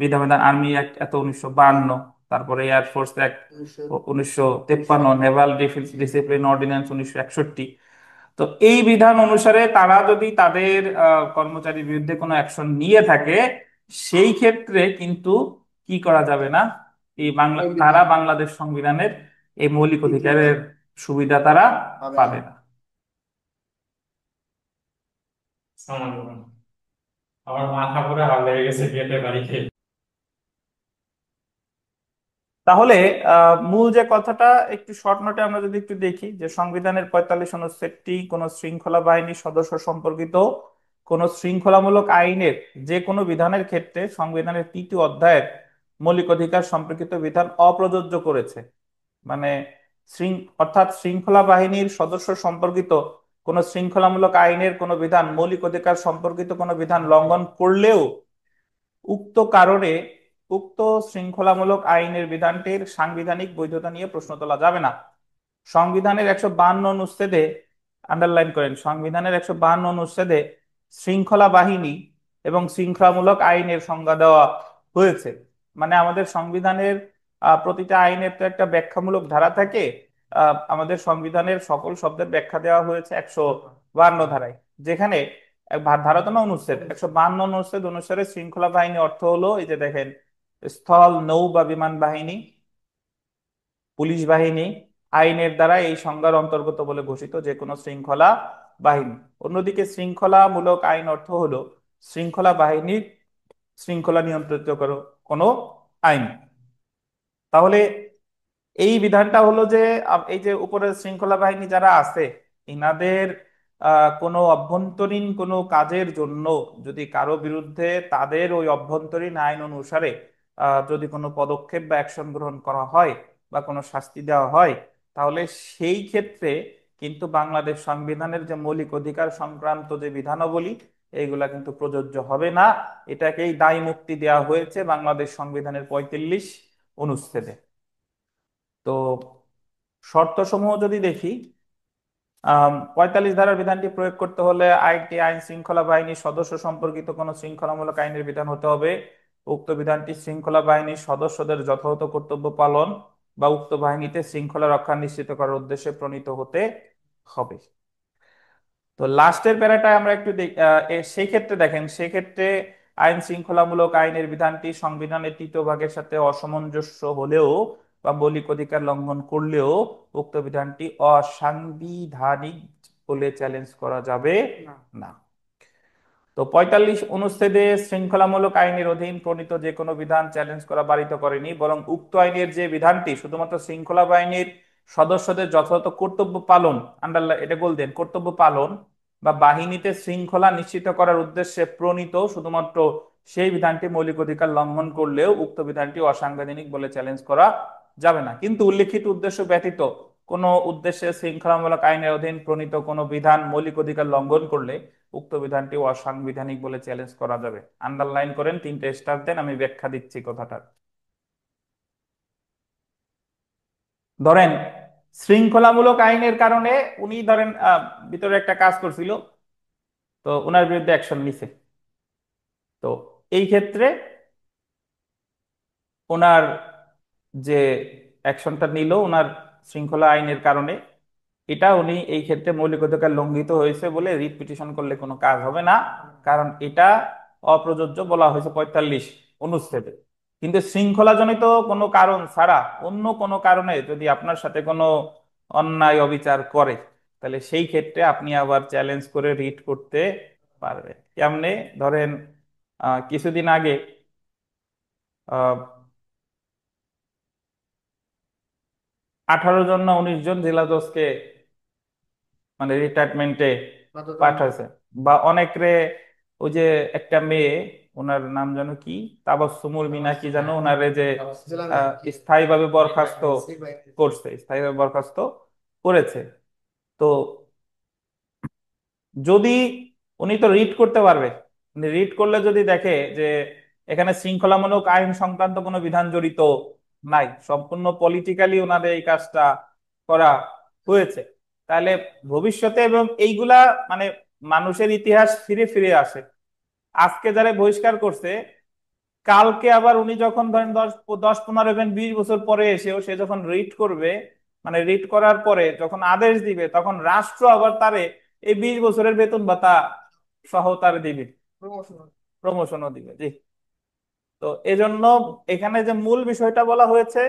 বিধিবিধান, আর্মি অ্যাক্ট এত 1952, তারপরে এয়ারফোর্স অ্যাক্ট উনিশশো 1953, নেভাল ডিসিপ্লিন অর্ডিন্যান্স 1961। তো এই বিধান অনুসারে তারা যদি তাদের কর্মচারীর বিরুদ্ধে কোনো অ্যাকশন নিয়ে থাকে, সেই ক্ষেত্রে কিন্তু কি করা যাবে না, এই তারা সংবিধান বাংলাদেশ সংবিধানের এই মৌলিক তৃতীয় অধিকারের সুবিধা তারা পাবে না। পাবে না। সালামালাইকুম। আমার মাথা পুরো হাল লেগে গেছে গেটে বাড়িতে। তাহলে মূল যে কথাটা একটু শর্ট নোটে আমরা যদি একটু দেখি, যে সংবিধানের 45 অনুচ্ছেদটি কোন শৃঙ্খলা বাহিনীর সদস্য সম্পর্কিত কোন শৃঙ্খলামূলক আইনের যে কোনো বিধানের ক্ষেত্রে সংবিধানের 3টি অধ্যায়ের মৌলিক অধিকার সম্পর্কিত বিধান অপ্রযোজ্য করেছে। মানে অর্থাৎ শৃঙ্খলা বাহিনীর সদস্য সম্পর্কিত কোন শৃঙ্খলামূলক আইনের কোন বিধান মৌলিক অধিকার সম্পর্কিত কোন বিধান লঙ্ঘন করলেও উক্ত কারণে উক্ত শৃঙ্খলামূলক আইনের বিধানটির সাংবিধানিক বৈধতা নিয়ে প্রশ্ন তোলা যাবে না। সংবিধানের 152 অনুচ্ছেদে, আন্ডারলাইন করেন, সংবিধানের 152 অনুচ্ছেদে শৃঙ্খলা বাহিনী এবং শৃঙ্খলামূলক আইনের সংজ্ঞা দেওয়া হয়েছে। মানে আমাদের সংবিধানের প্রতিটা আইনের তো একটা ব্যাখ্যামূলক ধারা থাকে। আমাদের সংবিধানের সকল শব্দের ব্যাখ্যা দেওয়া হয়েছে 152 ধারায়, যেখানে ধারা তো না, অনুচ্ছেদ 152 অনুচ্ছেদ অনুসারে শৃঙ্খলা বাহিনী অর্থ হলো, এই যে দেখেন, স্থল, নৌ বা বিমান বাহিনী, পুলিশ বাহিনী আইনের দ্বারা এই সংজ্ঞার অন্তর্গত বলে ঘোষিত যে কোনো শৃঙ্খলা বাহিনী। অন্যদিকে শৃঙ্খলামূলক আইন অর্থ হলো শৃঙ্খলা বাহিনীর শৃঙ্খলা নিয়ন্ত্রিত কোনো আইন। তাহলে এই বিধানটা হলো যে এই যে উপরের শৃঙ্খলা বাহিনী যারা আছে, ইনাদের কোনো অভ্যন্তরীণ কোনো কাজের জন্য যদি কারো বিরুদ্ধে তাদের ওই অভ্যন্তরীণ আইন অনুসারে যদি কোনো পদক্ষেপ বা অ্যাকশন গ্রহণ করা হয় বা কোনো শাস্তি দেওয়া হয়, তাহলে সেই ক্ষেত্রে কিন্তু বাংলাদেশ সংবিধানের যে মৌলিক অধিকার সংক্রান্ত যে বিধানাবলী, এইগুলা কিন্তু প্রযোজ্য হবে না। এটাকেই দায় মুক্তি দেওয়া হয়েছে বাংলাদেশ সংবিধানের 45 অনুচ্ছেদে। তো শর্ত সমূহ যদি দেখি, 45 ধারার বিধানটি প্রয়োগ করতে হলে আইনটি আইন শৃঙ্খলা বাহিনীর সদস্য সম্পর্কিত কোনো শৃঙ্খলামূলক আইনের বিধান হতে হবে। উক্ত বিধানটি শৃঙ্খলা বাহিনীর সদস্যদের যথাযথ কর্তব্য পালন বা উক্ত বাহিনীতে শৃঙ্খলা রক্ষা নিশ্চিত করার উদ্দেশ্যে প্রণীত হতে হবে। তো লাস্টের প্যারাটায় আমরা একটু সেই ক্ষেত্রে দেখেন, সেক্ষেত্রে আইন শৃঙ্খলামূলক আইনের বিধানটি সংবিধানের 3য় ভাগের সাথে অসামঞ্জস্য হলেও বা মৌলিক অধিকার লঙ্ঘন করলেও উক্ত বিধানটি অসাংবিধানিক বলে চ্যালেঞ্জ করা যাবে না। না। তো 45 অনুচ্ছেদে শৃঙ্খলামূলক আইনের অধীন প্রণীত যে কোনো বিধান চ্যালেঞ্জ করা বারিত করেনি, বরং উক্ত আইনের যে বিধানটি শুধুমাত্র শৃঙ্খলা বাহিনীর সদস্যদের যথাযথ কর্তব্য পালন, আন্ডারলাইন এটা বলতেন, কর্তব্য পালন বা বাহিনীতে শৃঙ্খলা নিশ্চিত করার উদ্দেশ্যে প্রণীত শুধুমাত্র সেই বিধানটি মৌলিক অধিকার লঙ্ঘন করলেও উক্ত বিধানটি অসাংবিধানিক বলে চ্যালেঞ্জ করা যাবে না। কিন্তু উল্লেখিত উদ্দেশ্য ব্যতীত কোনো উদ্দেশ্যে শৃঙ্খলামূলক আইনের অধীন প্রণীত কোনো বিধান মৌলিক অধিকার লঙ্ঘন করলে উক্ত বিধানটি অসাংবিধানিক বলে চ্যালেঞ্জ করা যাবে। আন্ডারলাইন করেন, 3টে স্টার দেন, আমি ব্যাখ্যা দিচ্ছি কথাটার। ধরেন শৃঙ্খলামূলক আইনের কারণে উনি ধরেন ভিতরে একটা কাজ করছিল, তো ওনার বিরুদ্ধে অ্যাকশন নিছে। তো এই ক্ষেত্রে ওনার যে অ্যাকশনটা নিল ওনার শৃঙ্খলা আইনের কারণে, এটা উনি এই ক্ষেত্রে মৌলিক অধিকার লঙ্ঘিত হয়েছে বলে রিট পিটিশন করলে কোনো কাজ হবে না, কারণ এটা অপ্রযোজ্য বলা হয়েছে 45 অনুচ্ছেদে। কিন্তু শৃঙ্খলাজনিত কোনো কারণ ছাড়া অন্য কোনো কারণে যদি আপনার সাথে কোনো অন্যায় অবিচার করে, তাহলে সেই ক্ষেত্রে আপনি আবার চ্যালেঞ্জ করে রিট করতে পারবেন। কেমনে? ধরেন কিছুদিন আগে আহ 18 জন না 19 জন জেলা জজকে মানে রিটায়ারমেন্টে বাধ্যতামূলক। পাঠাইছে, বা অনেকরে, ওই যে একটা মেয়ে, ওনার নাম জানো কি, তাবাসসুমুল মিনা কি জানো, ওনারে যে জেলা স্থায়ীভাবে বরখাস্ত করছে, স্থায়ীভাবে বরখাস্ত করেছে। তো যদি উনি তো রিট করতে পারবে, উনি রিট করলে যদি দেখে যে এখানে শৃঙ্খলামূলক আইন সংক্রান্ত কোনো বিধান জড়িত নাই, সম্পূর্ণ পলিটিক্যালি ওনাদের এই কাজটা করা হয়েছে, তাহলে ভবিষ্যতে, এবং এইগুলা মানে মানুষের ইতিহাস ফিরে ফিরে আসে, আজকে যারা বহিষ্কার করছে কালকে আবার উনি যখন ধরেন 10 10 15 20 বছর পরে এসেও সে যখন রিট করবে, মানে রিট করার পরে যখন আদেশ দিবে, তখন রাষ্ট্র আবার তারে এই 20 বছরের বেতন ভাতা সহ তার দিবে, প্রমোশন। প্রমোশনও দিবে। জি। তো এজন্য এখানে যে মূল বিষয়টা বলা হয়েছে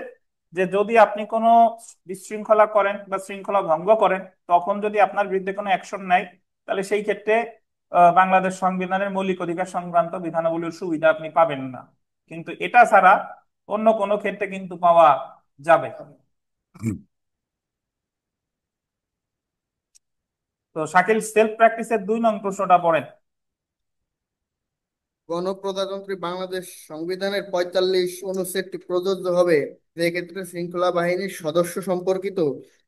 যে যদি আপনি কোনো বিশৃঙ্খলা করেন বা শৃঙ্খলা ভঙ্গ করেন, তখন যদি আপনার বিরুদ্ধে কোনো অ্যাকশন নেয়, তাহলে সেই ক্ষেত্রে বাংলাদেশ সংবিধানের মৌলিক অধিকার সংক্রান্ত বিধানাবলীর সুবিধা আপনি পাবেন না। কিন্তু এটা ছাড়া অন্য কোনো ক্ষেত্রে কিন্তু পাওয়া যাবে। তো শাকিল, সেলফ প্র্যাকটিসের 2 নং প্রশ্নটা পড়েন। গণপ্রজাতন্ত্রী বাংলাদেশ সংবিধানের 45 অনুচ্ছেদটি প্রযোজ্য হবে যে ক্ষেত্রে শৃঙ্খলা বাহিনীর সদস্য সম্পর্কিত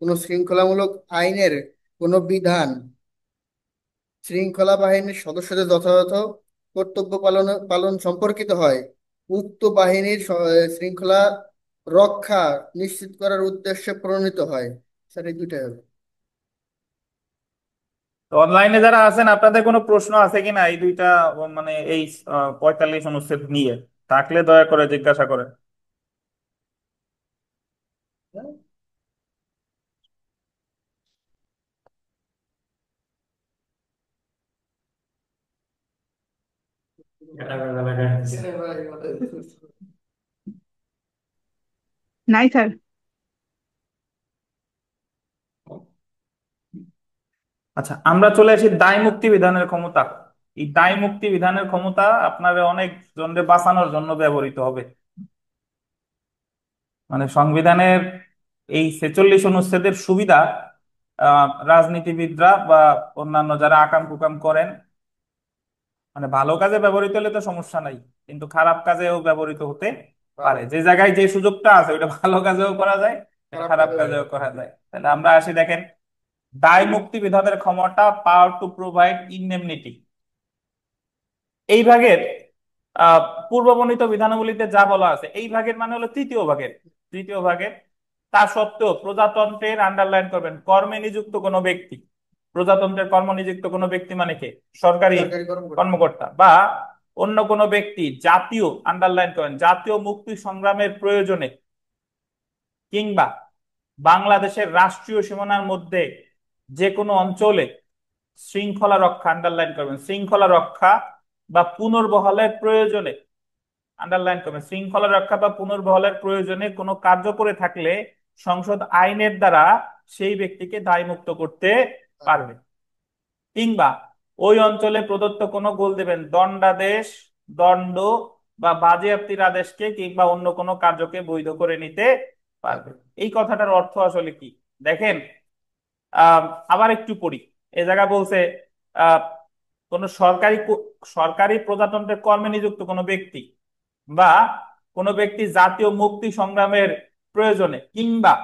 কোনো শৃঙ্খলামূলক আইনের কোনো বিধান শৃঙ্খলা বাহিনীর সদস্যদের যথাযথ কর্তব্য পালন সম্পর্কিত হয়। উক্ত বাহিনীর শৃঙ্খলা রক্ষা নিশ্চিত করার উদ্দেশ্যে প্রণীত হয়। স্যার এই দুইটাই হবে। তো অনলাইনে যারা আছেন, আপনাদের কোনো প্রশ্ন আছে কিনা এই দুইটা মানে এই 45 অনুচ্ছেদ নিয়ে? থাকলে দয়া করে জিজ্ঞাসা করেন। এটা করে লাগাই দিছে। নাই স্যার। আচ্ছা, আমরা চলে আসি দায় মুক্তি বিধানের ক্ষমতা। এই দায় মুক্তি বিধানের ক্ষমতা আপনার অনেক জনরে বাঁচানোর জন্য ব্যবহৃত হবে। মানে সংবিধানের এই 46 অনুচ্ছেদের সুবিধা রাজনীতিবিদরা বা অন্যান্য যারা আকাম কুকাম করেন, মানে ভালো কাজে ব্যবহৃত হলে তো সমস্যা নাই, কিন্তু খারাপ কাজেও ব্যবহৃত হতে পারে। যে জায়গায় যে সুযোগটা আছে ওইটা ভালো কাজেও করা যায়, খারাপ খারাপ কাজে কাজেও করা যায়। তাহলে আমরা আসি, দেখেন, দায় মুক্তি বিধানের ক্ষমতা, পাওয়ার টু প্রোভাইড ইনডেমনিটি। এই ভাগের আহ পূর্ববর্ণিত বিধানাবলীতে যা বলা আছে, এই ভাগের মানে হলো তৃতীয় ভাগের তা সত্ত্বেও প্রজাতন্ত্রের, আন্ডারলাইন করবেন, কর্মে নিযুক্ত কোনো ব্যক্তি, প্রজাতন্ত্রের কর্ম নিযুক্ত কোনো ব্যক্তি মানে কে? সরকারি সরকারি কর্মকর্তা। কর্মকর্তা বা অন্য কোনো ব্যক্তি জাতীয়, আন্ডারলাইন করেন, জাতীয় মুক্তি সংগ্রামের প্রয়োজনে কিংবা বাংলাদেশের রাষ্ট্রীয় সীমানার মধ্যে যে কোনো অঞ্চলে শৃঙ্খলা রক্ষা, আন্ডারলাইন করবেন, শৃঙ্খলা রক্ষা বা পুনর্বহালের প্রয়োজনে, আন্ডারলাইন করবেন, শৃঙ্খলা রক্ষা বা পুনর্বহালের প্রয়োজনে কোনো কার্য করে থাকলে সংসদ আইনের দ্বারা সেই ব্যক্তিকে দায়মুক্ত করতে পারবে। কিংবা ওই অঞ্চলে প্রদত্ত কোনো গোল দেবেন দণ্ডাদেশ, দণ্ড বা বাজেয়াপ্তির আদেশকে কিংবা অন্য কোনো কার্যকে বৈধ করে নিতে পারবে। এই কথাটার অর্থ আসলে কি দেখেন। আহ আবার একটু পড়ি। এ জায়গা বলছে আহ কোন সরকারি প্রজাতন্ত্রের কর্মে নিযুক্ত কোনো ব্যক্তি বা কোনো ব্যক্তি জাতীয় মুক্তি সংগ্রামের প্রয়োজনে কিংবা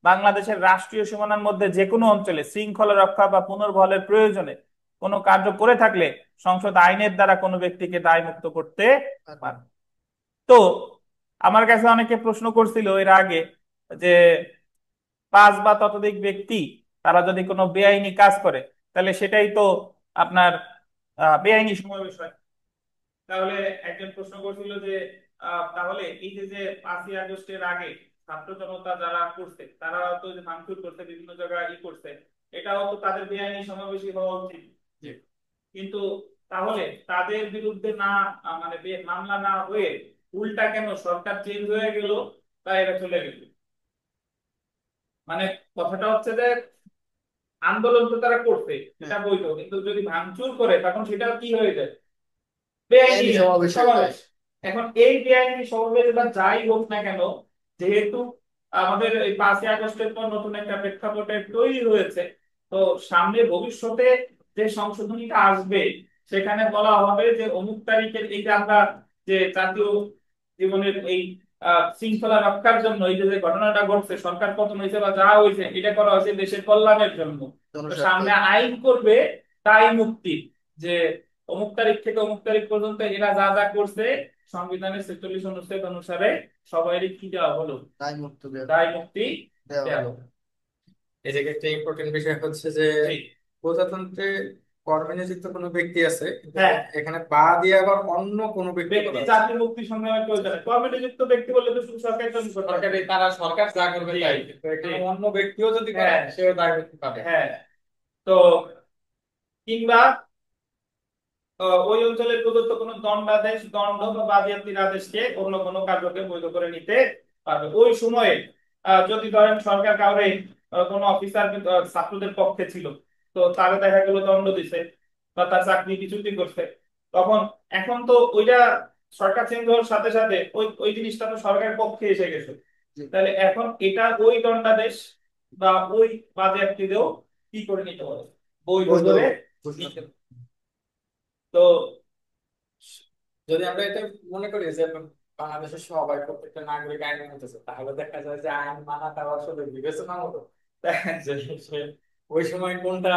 বাংলাদেশের রাষ্ট্রীয় সীমানার মধ্যে যে কোনো অঞ্চলে শৃঙ্খলা রক্ষা বা পুনর্বহালের প্রয়োজনে কোনো কার্য করে থাকলে সংসদ আইনের দ্বারা কোনো ব্যক্তিকে দায়মুক্ত করতে পারে। তো আমার কাছে অনেকে প্রশ্ন করছিল এর আগে যে 5 বা ততোধিক ব্যক্তি তারা যদি কোনো বেআইনি কাজ করে, তাহলে সেটাই তো আপনার বেআইনি সমাবেশ হয়। তাহলে একজন প্রশ্ন করছিল যে তাহলে এই যে যে 5ই আগস্টের আগে ছাত্র জনতা যারা করছে, তারা তো যে ভাঙচুর করছে, বিভিন্ন জায়গায় করছে, এটাও তো তাদের বেআইনি সমাবেশই হওয়া উচিত। কিন্তু তাহলে তাদের বিরুদ্ধে না মানে মামলা না হয়ে উল্টা কেন সরকার চেঞ্জ হয়ে গেল, তাই এরা চলে গেল? মানে কথাটা হচ্ছে যে আন্দোলন তো তারা করছে, এটা বৈধ, কিন্তু যদি ভাঙচুর করে তখন সেটা কি হয়ে যায়? বেআইনি সমাবেশ। এখন এই বেআইনি সমাবেশ বা যাই হোক না কেন, যেহেতু আমাদের এই 5ই আগস্টের পর নতুন একটা প্রেক্ষাপটে তৈরি হয়েছে, তো সামনে ভবিষ্যতে যে সংশোধনীটা আসবে সেখানে বলা হবে যে অমুক তারিখের এই যে আমরা যে জাতীয় জীবনের এই শৃঙ্খলা রক্ষার জন্য এই যে যে ঘটনাটা ঘটছে, সরকার পতন হয়েছে বা যা হয়েছে, এটা করা হয়েছে দেশের কল্যাণের জন্য। তো সামনে আইন করবে তাই মুক্তি, যে অমুক তারিখ থেকে অমুক তারিখ পর্যন্ত এরা যা যা করছে সংবিধানের 46 অনুচ্ছেদ অনুসারে সবাইকে কি দেওয়া হলো? দায় মুক্তি দেওয়া হলো। এই জায়গায় একটা ইম্পর্টেন্ট বিষয় হচ্ছে যে জি। প্রজাতন্ত্রে কর্মে নিযুক্ত কোনো ব্যক্তি আছে, কিন্তু হ্যাঁ, এখানে বা দিয়ে আবার অন্য কোনো ব্যক্তি ব্যক্তি বলা হচ্ছে। জাতীয় মুক্তি সংগ্রামের প্রয়োজনে কর্মে নিযুক্ত ব্যক্তি বললে তো শুধু সরকারি কর্মকর্তা। সরকারি, তারা সরকার যা করবে জি, তাই, কিন্তু এখানে জি। অন্য ব্যক্তিও যদি করে হ্যাঁ, সেও দায় করতে পারে। হ্যাঁ। তো কিংবা ওই অঞ্চলে প্রদত্ত কোনো দণ্ডাদেশ, দণ্ড বা বাজেয়াপ্তির আদেশকে অন্য কোনো কার্যকে বৈধ করে নিতে পারবে ওই সময়ে। যদি ধরেন সরকার কাউরে কোনো অফিসার ছাত্রদের পক্ষে ছিল, তো তারে দেখা গেল দণ্ড দিছে বা তার চাকরি বিচ্যুতি করছে, তখন এখন তো ওইটা সরকার চেঞ্জ হওয়ার সাথে সাথে ওই ওই জিনিসটা তো সরকারের পক্ষে এসে গেছে। জি। তাহলে এখন এটা ওই দণ্ডাদেশ বা ওই বাজেয়াপ্তিতেও কি করে নিতে পারে, বৈধ বৈধ করে ঘোষণা নিতে করে। পারে। তো যদি আমরা এটা মনে করি যে বাংলাদেশের সবাই, প্রত্যেকটা নাগরিক আইন মানতেছে, তাহলে দেখা যায় যে আইন মানাটা আসলে বিবেচনা হলো যে সে ওই সময় কোনটা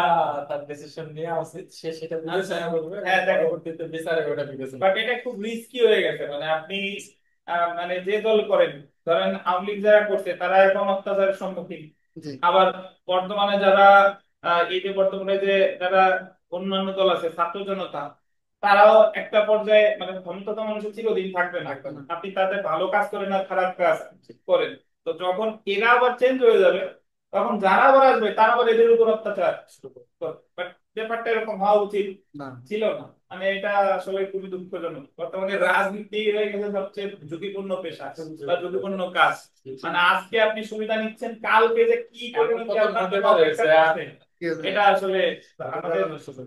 তার ডিসিশন নেওয়া উচিত, সে সেটা বিবেচনা করবে এবং হ্যাঁ, দেখো, পরবর্তীতে বিচারে ওটা বিবেচনা বাট করবে। এটা খুব রিস্কি হয়ে গেছে। মানে আপনি মানে যে দল করেন, ধরেন আওয়ামী লীগ যারা করছে তারা এখন অত্যাচারের সম্মুখীন। জি। আবার বর্তমানে যারা এই যে বর্তমানে যে যারা অন্যান্য দল আছে, ছাত্র জনতা, তারাও একটা পর্যায়ে মানে ক্ষমতা তো মানুষের চিরদিন থাকবে না। থাকবে না। আপনি তাদের ভালো কাজ করেন আর খারাপ কাজ করেন, তো যখন এরা আবার চেঞ্জ হয়ে যাবে, তখন যারা আবার আসবে তারা আবার এদের উপর অত্যাচার শুরু করবে। বাট ব্যাপারটা এরকম হওয়া উচিত না। ছিল না। মানে এটা আসলে খুবই দুঃখজনক। বর্তমানে রাজনীতি হয়ে গেছে সবচেয়ে ঝুঁকিপূর্ণ পেশা বা ঝুঁকিপূর্ণ কাজ। মানে আজকে আপনি সুবিধা নিচ্ছেন, কালকে যে কি এমন পরিণতি পতন আপনার হতে জন্য পারে অপেক্ষা যে করছে, কি হবে? এটা আসলে আমাদের। ধরনের সুযোগ।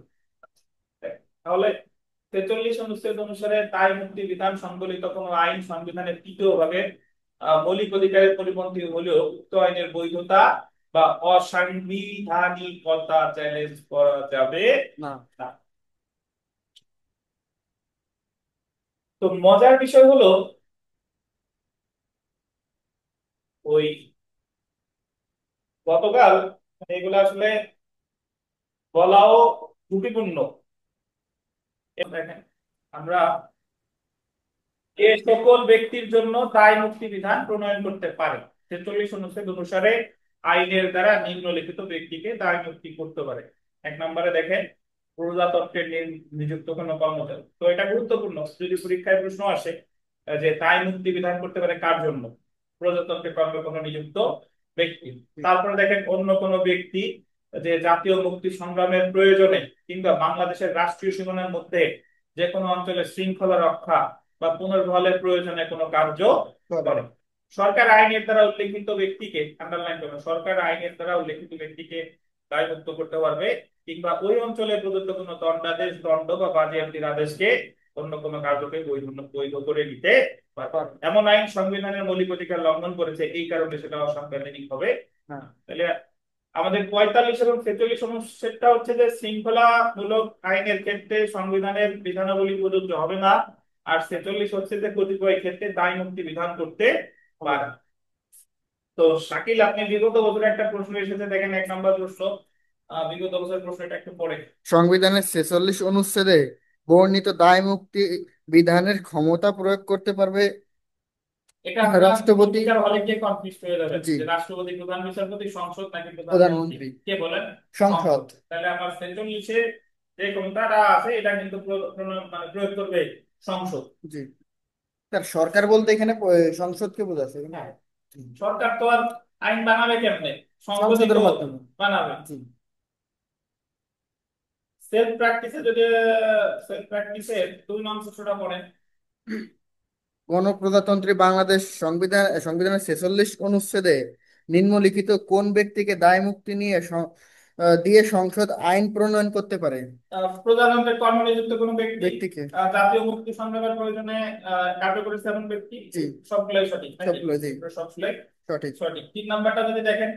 তাহলে 43 অনুচ্ছেদ অনুসারে দায় মুক্তি বিধান সংবলিত কোন আইন সংবিধানের তৃতীয় ভাগে মৌলিক অধিকারের পরিপন্থী হলেও উক্ত আইনের বৈধতা বা অসাংবিধানিকতা চ্যালেঞ্জ করা যাবে না। না। তো মজার বিষয় হলো, ওই গতকাল মানে এগুলো আসলে বলাও ঝুঁকিপূর্ণ। দেখেন, আমরা এ সকল ব্যক্তির জন্য দায় মুক্তি বিধান প্রণয়ন করতে পারে। 43 অনুচ্ছেদ অনুসারে আইনের দ্বারা নিম্নলিখিত ব্যক্তিকে দায় মুক্তি করতে পারে। এক নম্বরে দেখেন, প্রজাতন্ত্রে নিযুক্ত কোনো কর্মচারী। তো এটা গুরুত্বপূর্ণ, যদি পরীক্ষায় প্রশ্ন আসে যে দায় মুক্তি বিধান করতে পারে কার জন্য, প্রজাতন্ত্রে কর্মে কোনো নিযুক্ত ব্যক্তি। তারপরে দেখেন, অন্য কোনো ব্যক্তি যে জাতীয় মুক্তি সংগ্রামের প্রয়োজনে কিংবা বাংলাদেশের রাষ্ট্রীয় সীমানার মধ্যে যে কোনো অঞ্চলে শৃঙ্খলা রক্ষা বা পুনর্বহালের প্রয়োজনে কোনো কার্য করে। সরকার আইনের দ্বারা উল্লেখিত ব্যক্তিকে, আন্ডারলাইন করুন, সরকার আইনের দ্বারা উল্লেখিত ব্যক্তিকে দায়মুক্ত করতে পারবে কিংবা ওই অঞ্চলে প্রদত্ত কোনো দণ্ডাদেশ, দণ্ড বা বাজেয়াপ্তির আদেশকে অন্য কোনো কার্যকে বৈধ বৈধ করে নিতে পারবে। এমন আইন সংবিধানের মৌলিক অধিকার লঙ্ঘন করেছে, এই কারণে সেটা অসাংবিধানিক হবে না। তাহলে আমাদের 45 এবং 46 অনুচ্ছেদটা হচ্ছে যে শৃঙ্খলামূলক আইনের ক্ষেত্রে সংবিধানের বিধানাবলী প্রযোজ্য হবে না, আর 46 হচ্ছে যে কতিপয় ক্ষেত্রে দায় মুক্তি বিধান করতে পারে। তো শাকিল, আপনি বিগত বছর একটা প্রশ্ন এসেছে, দেখেন 1 নম্বর প্রশ্ন, বিগত বছর প্রশ্নটা একটু পড়ে। সংবিধানের 46 অনুচ্ছেদে বর্ণিত দায় মুক্তি বিধানের ক্ষমতা প্রয়োগ করতে পারবে এটা আপনার রাষ্ট্রপতি। পত্রিকার হলে কে কনফিউজ হয়ে যাবেন জি। যে রাষ্ট্রপতি, প্রধান বিচারপতি, সংসদ নাকি প্রধানমন্ত্রী, প্রধানমন্ত্রী। কে বলেন? সংসদ। সংসদ। তাহলে আমার 46-এ যে ক্ষমতাটা আছে এটা কিন্তু মানে প্রয়োগ করবে সংসদ। জি। তার সরকার বলতে এখানে সংসদকে বোঝাচ্ছে এখানে। হ্যাঁ, জি। সরকার তো আর আইন বানাবে কেমনে, সংসদই সংসদের তো মাধ্যমে। বানাবে। জি। সেলফ প্র্যাকটিসে যদি সেলফ প্র্যাকটিসের 2 নং সূত্রটা পড়েন। গণপ্রজাতন্ত্রী বাংলাদেশ সংবিধানের 46 অনুচ্ছেদে নিম্নলিখিত কোন ব্যক্তিকে দায় মুক্তি দিয়ে সংসদ আইন প্রণয়ন করতে পারে? প্রজাতন্ত্রের কর্মে নিযুক্ত কোনো ব্যক্তি, ব্যক্তিকে। জাতীয় মুক্তি সংগ্রামের প্রয়োজনে কার্যকরী এমন ব্যক্তি। জি। সবগুলোই সঠিক নাকি? সবগুলো জি। সবগুলোই সঠিক। সঠিক। 3 নম্বরটা যদি দেখেন,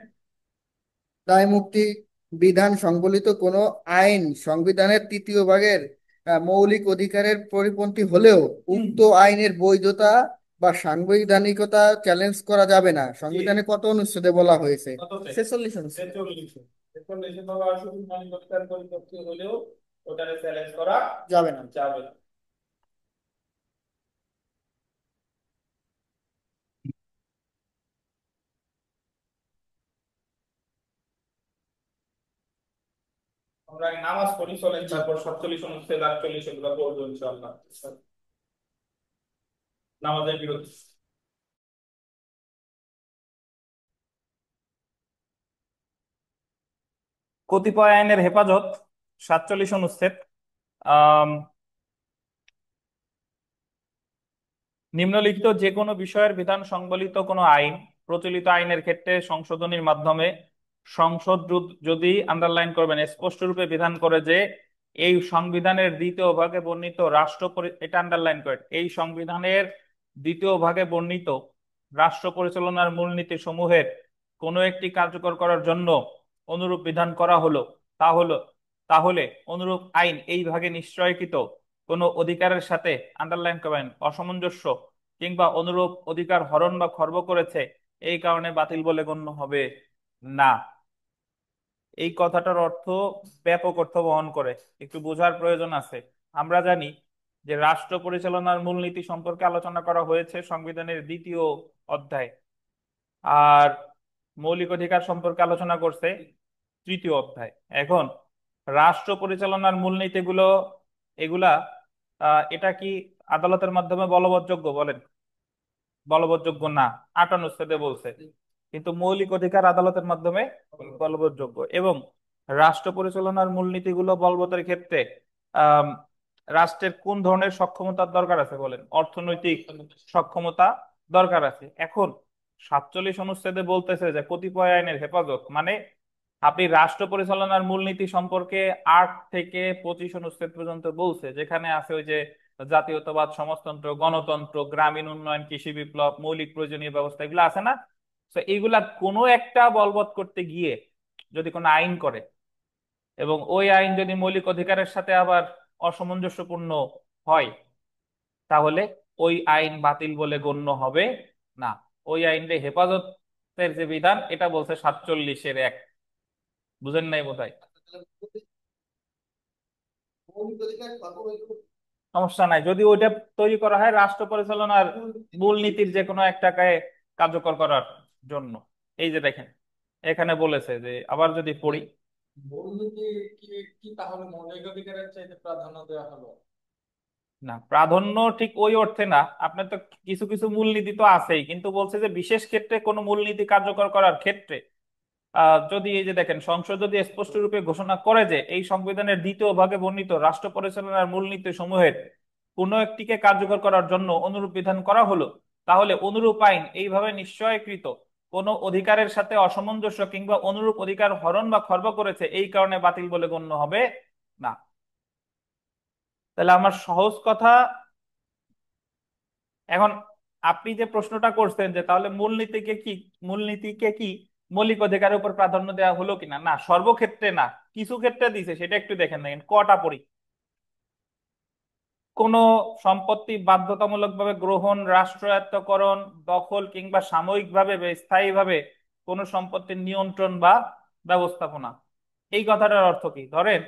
দায় মুক্তি বিধান সংবলিত কোন আইন সংবিধানের 3য় ভাগের মৌলিক অধিকারের পরিপন্থী হলেও উক্ত আইনের বৈধতা বা সাংবিধানিকতা চ্যালেঞ্জ করা যাবে না। জি, সংবিধানে কত অনুচ্ছেদে বলা হয়েছে? কততে? 46 অনুচ্ছেদে। 46। 46 বাবা শুধু মানবাধিকার পরিপন্থী হলেও ওটারে চ্যালেঞ্জ করা যাবে না। যাবে না। আমরা আগে নামাজ পড়ি, চলেন জি। তারপর 47 অনুচ্ছেদ 48 এগুলো পড়বো ইনশাআল্লাহ। নামাজের বিরতি। কতিপয় আইনের হেফাজত, 47 অনুচ্ছেদ। আম, নিম্নলিখিত যে কোনো বিষয়ের বিধান সংবলিত কোনো আইন প্রচলিত আইনের ক্ষেত্রে সংশোধনীর মাধ্যমে সংসদ যদি আন্ডারলাইন করবেন স্পষ্টরূপে বিধান করে যে এই সংবিধানের দ্বিতীয় ভাগে বর্ণিত এটা আন্ডারলাইন করেন, এই সংবিধানের দ্বিতীয় ভাগে বর্ণিত রাষ্ট্র পরিচালনার মূলনীতি সমূহের কোনো একটি কার্যকর করার জন্য অনুরূপ বিধান করা হলো, তা হলো তাহলে অনুরূপ আইন এই ভাগে নিশ্চয়কৃত কোনো অধিকারের সাথে আন্ডারলাইন করবেন অসামঞ্জস্য কিংবা অনুরূপ অধিকার হরণ বা খর্ব করেছে, এই কারণে বাতিল বলে গণ্য হবে না। এই কথাটার অর্থ ব্যাপক অর্থ বহন করে, একটু বোঝার প্রয়োজন আছে। আমরা জানি যে রাষ্ট্র পরিচালনার মূলনীতি সম্পর্কে আলোচনা করা হয়েছে সংবিধানের 2য় অধ্যায়, আর মৌলিক অধিকার সম্পর্কে আলোচনা করছে 3য় অধ্যায়। এখন রাষ্ট্র পরিচালনার মূলনীতিগুলো এগুলা এটা কি আদালতের মাধ্যমে বলবৎযোগ্য বলেন? বলবৎযোগ্য না, 58 অনুচ্ছেদে বলছে। কিন্তু মৌলিক অধিকার আদালতের মাধ্যমে বলবৎযোগ্য। এবং রাষ্ট্র পরিচালনার মূলনীতিগুলো বলবতের ক্ষেত্রে আহ রাষ্ট্রের কোন ধরনের সক্ষমতার দরকার আছে বলেন? অর্থনৈতিক সক্ষমতা দরকার আছে। এখন 47 অনুচ্ছেদে বলতেছে যে কতিপয় আইনের হেফাজত, মানে আপনি রাষ্ট্র পরিচালনার মূলনীতি সম্পর্কে 8 থেকে 25 অনুচ্ছেদ পর্যন্ত বলছে, যেখানে আছে ওই যে জাতীয়তাবাদ, সমাজতন্ত্র, গণতন্ত্র, গ্রামীণ উন্নয়ন, কৃষি বিপ্লব, মৌলিক প্রয়োজনীয় ব্যবস্থা, এগুলো আছে না? তো এইগুলা কোনো একটা বলবৎ করতে গিয়ে যদি কোনো আইন করে এবং ওই আইন যদি মৌলিক অধিকারের সাথে আবার অসামঞ্জস্যপূর্ণ হয়, তাহলে ওই আইন বাতিল বলে গণ্য হবে না। ওই আইনের হেফাজতের যে বিধান এটা বলছে 47-এর 1। বুঝেন নাই বোধহয়? মৌলিক অধিকার সমস্যা নাই, যদি ওইটা তৈরি করা হয় রাষ্ট্র পরিচালনার মূলনীতির যে কোনো একটাকে কার্যকর করার জন্য। এই যে দেখেন এখানে বলেছে যে, আবার যদি পড়ি, মূলনীতি কি কি তাহলে মৌলিক অধিকারের চাইতে প্রাধান্য দেওয়া হলো? না প্রাধান্য ঠিক ওই অর্থে না, আপনার তো কিছু কিছু মূলনীতি তো আছেই, কিন্তু বলছে যে বিশেষ ক্ষেত্রে কোনো মূলনীতি কার্যকর করার ক্ষেত্রে যদি এই যে দেখেন সংসদ যদি স্পষ্ট রূপে ঘোষণা করে যে এই সংবিধানের 2য় ভাগে বর্ণিত রাষ্ট্র পরিচালনার মূলনীতি সমূহের কোনো একটিকে কার্যকর করার জন্য অনুরূপ বিধান করা হলো, তাহলে অনুরূপ আইন এইভাবে নিশ্চয়কৃত কোনো অধিকারের সাথে অসামঞ্জস্য কিংবা অনুরূপ অধিকার হরণ বা খর্ব করেছে, এই কারণে বাতিল বলে গণ্য হবে না। তাহলে আমার সহজ কথা, এখন আপনি যে প্রশ্নটা করছেন যে তাহলে মূলনীতিকে কি মৌলিক অধিকারের উপর প্রাধান্য দেওয়া হলো কিনা, না সর্বক্ষেত্রে না, কিছু ক্ষেত্রে দিছে, সেটা একটু দেখেন। দেখেন কটা পড়ি। কোন সম্পত্তি বাধ্যতামূলকভাবে গ্রহণ, রাষ্ট্রায়ত্তকরণ, দখল কিংবা সাময়িকভাবে বা স্থায়ীভাবে কোন সম্পত্তির নিয়ন্ত্রণ বা ব্যবস্থাপনা। এই কথাটার অর্থ কি? ধরেন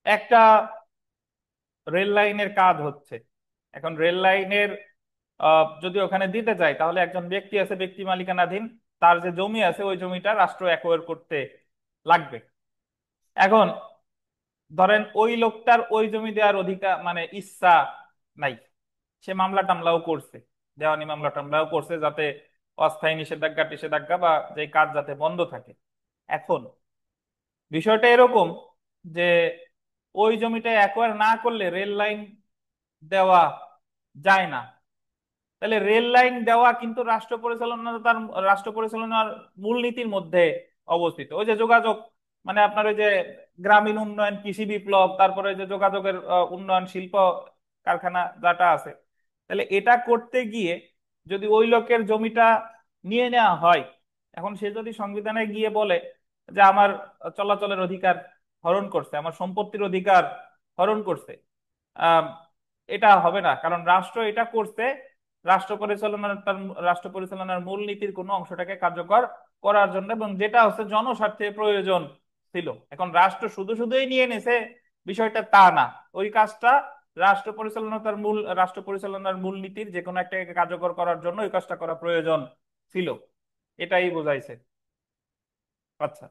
একটা রেল লাইনের কাজ হচ্ছে, এখন রেল লাইনের যদি ওখানে দিতে চাই, তাহলে একজন ব্যক্তি আছে ব্যক্তি মালিকানাধীন, তার যে জমি আছে ওই জমিটা রাষ্ট্র অ্যাকোয়ার করতে লাগবে। এখন ধরেন ওই লোকটার ওই জমি দেওয়ার অধিকার মানে ইচ্ছা নাই, সে মামলা টামলাও করছে, দেওয়ানি মামলা টামলাও করছে যাতে অস্থায়ী নিষেধাজ্ঞা টিষেধাজ্ঞা বা যে কাজ যাতে বন্ধ থাকে। এখন বিষয়টা এরকম যে ওই জমিটা অ্যাকোয়ার না করলে রেল লাইন দেওয়া যায় না। তাহলে রেল লাইন দেওয়া কিন্তু রাষ্ট্র পরিচালনার মূলনীতির মধ্যে অবস্থিত। ওই যে যোগাযোগ, মানে আপনার ওই যে গ্রামীণ উন্নয়ন, কৃষি বিপ্লব, তারপরে ওই যে যোগাযোগের উন্নয়ন, শিল্প কারখানা যাটা আছে, তাহলে এটা করতে গিয়ে যদি ওই লোকের জমিটা নিয়ে নেওয়া হয়, এখন সে যদি সংবিধানে গিয়ে বলে যে আমার চলাচলের অধিকার হরণ করছে, আমার সম্পত্তির অধিকার হরণ করছে, আহ এটা হবে না, কারণ রাষ্ট্র এটা করছে রাষ্ট্র পরিচালনার মূলনীতির কোনো অংশটাকে কার্যকর করার জন্য, এবং যেটা হচ্ছে জনস্বার্থে প্রয়োজন ছিল। এখন রাষ্ট্র শুধু শুধুই নিয়ে নিছে বিষয়টা তা না, ওই কাজটা রাষ্ট্র পরিচালনার মূলনীতির যে কোনো একটা কার্যকর করার জন্য ওই কাজটা করা প্রয়োজন ছিল, এটাই বোঝাইছে। আচ্ছা,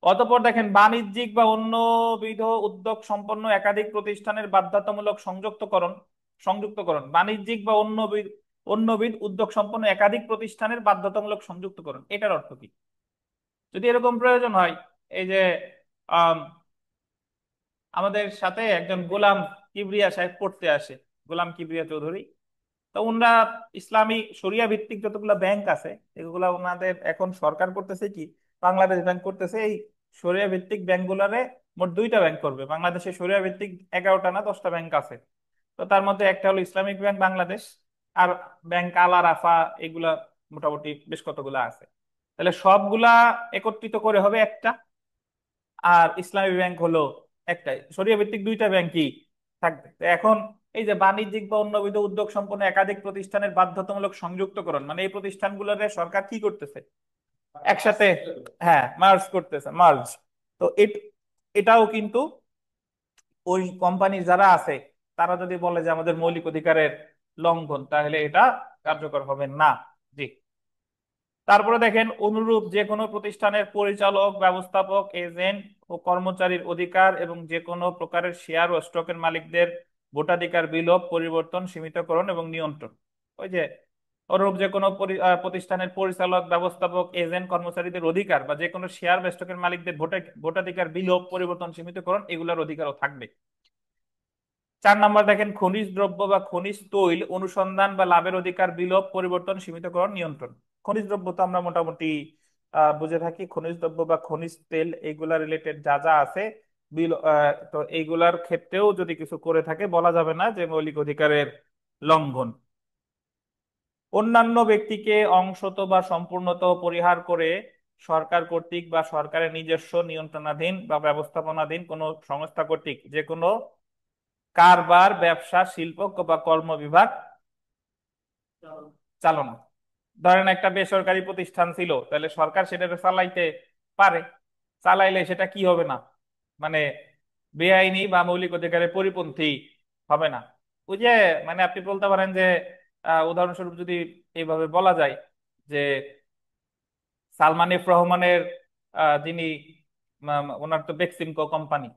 অতঃপর দেখেন, বাণিজ্যিক বা অন্যবিধ উদ্যোগ সম্পন্ন একাধিক প্রতিষ্ঠানের বাধ্যতামূলক সংযুক্তকরণ, বাণিজ্যিক বা অন্যবিধ উদ্যোগ সম্পন্ন একাধিক প্রতিষ্ঠানের বাধ্যতামূলক সংযুক্তকরণ, এটার অর্থ কি? যদি এরকম প্রয়োজন হয়, এই যে আম, আমাদের সাথে একজন গোলাম কিবরিয়া সাহেব পড়তে আসে, গোলাম কিবরিয়া চৌধুরী, তো ওনারা ইসলামী শরিয়া ভিত্তিক যতগুলো ব্যাংক আছে এগুলা ওনাদের এখন সরকার করতেছে কি, বাংলাদেশ ব্যাংক করতেছে এই শরিয়া ভিত্তিক ব্যাংকগুলারে মোট দুইটা ব্যাংক করবে। বাংলাদেশে শরিয়া ভিত্তিক 11টা না 10টা ব্যাংক আছে। তো তার মধ্যে একটা হলো ইসলামিক ব্যাংক বাংলাদেশ, আর ব্যাংক আলা রাফা, এগুলা মোটামুটি বেশ কতগুলা আছে। তাহলে সবগুলা একত্রিত করে হবে একটা, আর ইসলামী ব্যাংক হলো একটাই, শরিয়া ভিত্তিক দুইটা ব্যাংকই থাকবে। তো এখন এই যে বাণিজ্যিক বা অন্যবিধ উদ্যোগ সম্পন্ন একাধিক প্রতিষ্ঠানের বাধ্যতামূলক সংযুক্তকরণ, মানে এই প্রতিষ্ঠানগুলোরে সরকার কি করতেছে, একসাথে, হ্যাঁ, মার্জ করতেছে, মার্জ। তো এটাও কিন্তু ওই কোম্পানির যারা আছে তারা যদি বলে যে আমাদের মৌলিক অধিকারের লঙ্ঘন, তাহলে এটা কার্যকর হবে না। জি। তারপরে দেখেন, অনুরূপ যে কোনো প্রতিষ্ঠানের পরিচালক, ব্যবস্থাপক, এজেন্ট ও কর্মচারীর অধিকার এবং যে কোনো প্রকারের শেয়ার ও স্টকের মালিকদের ভোটাধিকার বিলোপ, পরিবর্তন, সীমিতকরণ এবং নিয়ন্ত্রণ। ওই যে অনুরূপ যে কোনো প্রতিষ্ঠানের পরিচালক, ব্যবস্থাপক, এজেন্ট, কর্মচারীদের অধিকার বা যে কোনো শেয়ার বা স্টকের মালিকদের ভোটাধিকার বিলোপ, পরিবর্তন, সীমিতকরণ, এগুলোর অধিকারও থাকবে। 4 নম্বর দেখেন, খনিজ দ্রব্য বা খনিজ তৈল অনুসন্ধান বা লাভের অধিকার বিলোপ, পরিবর্তন, সীমিতকরণ, নিয়ন্ত্রণ। খনিজ দ্রব্য তো আমরা মোটামুটি বুঝে থাকি, খনিজ দ্রব্য বা খনিজ তেল এইগুলা রিলেটেড যা যা আছে তো এইগুলার ক্ষেত্রেও যদি কিছু করে থাকে বলা যাবে না যে মৌলিক অধিকারের লঙ্ঘন। অন্যান্য ব্যক্তিকে অংশত বা সম্পূর্ণত পরিহার করে সরকার কর্তৃক বা সরকারের নিজস্ব নিয়ন্ত্রণাধীন বা ব্যবস্থাপনাধীন কোনো সংস্থা কর্তৃক যে কোনো কারবার, ব্যবসা, শিল্প বা কর্ম বিভাগ চালনা। ধরেন একটা বেসরকারি প্রতিষ্ঠান ছিল, তাহলে সরকার সেটাকে চালাইতে পারে, চালাইলে সেটা কি হবে না, মানে বেআইনি বা মৌলিক অধিকারের পরিপন্থী হবে না। ওই যে মানে আপনি বলতে পারেন যে উদাহরণস্বরূপ যদি এইভাবে বলা যায় যে সালমান এফ রহমানের যিনি ওনার তো বেক্সিমকো কোম্পানি,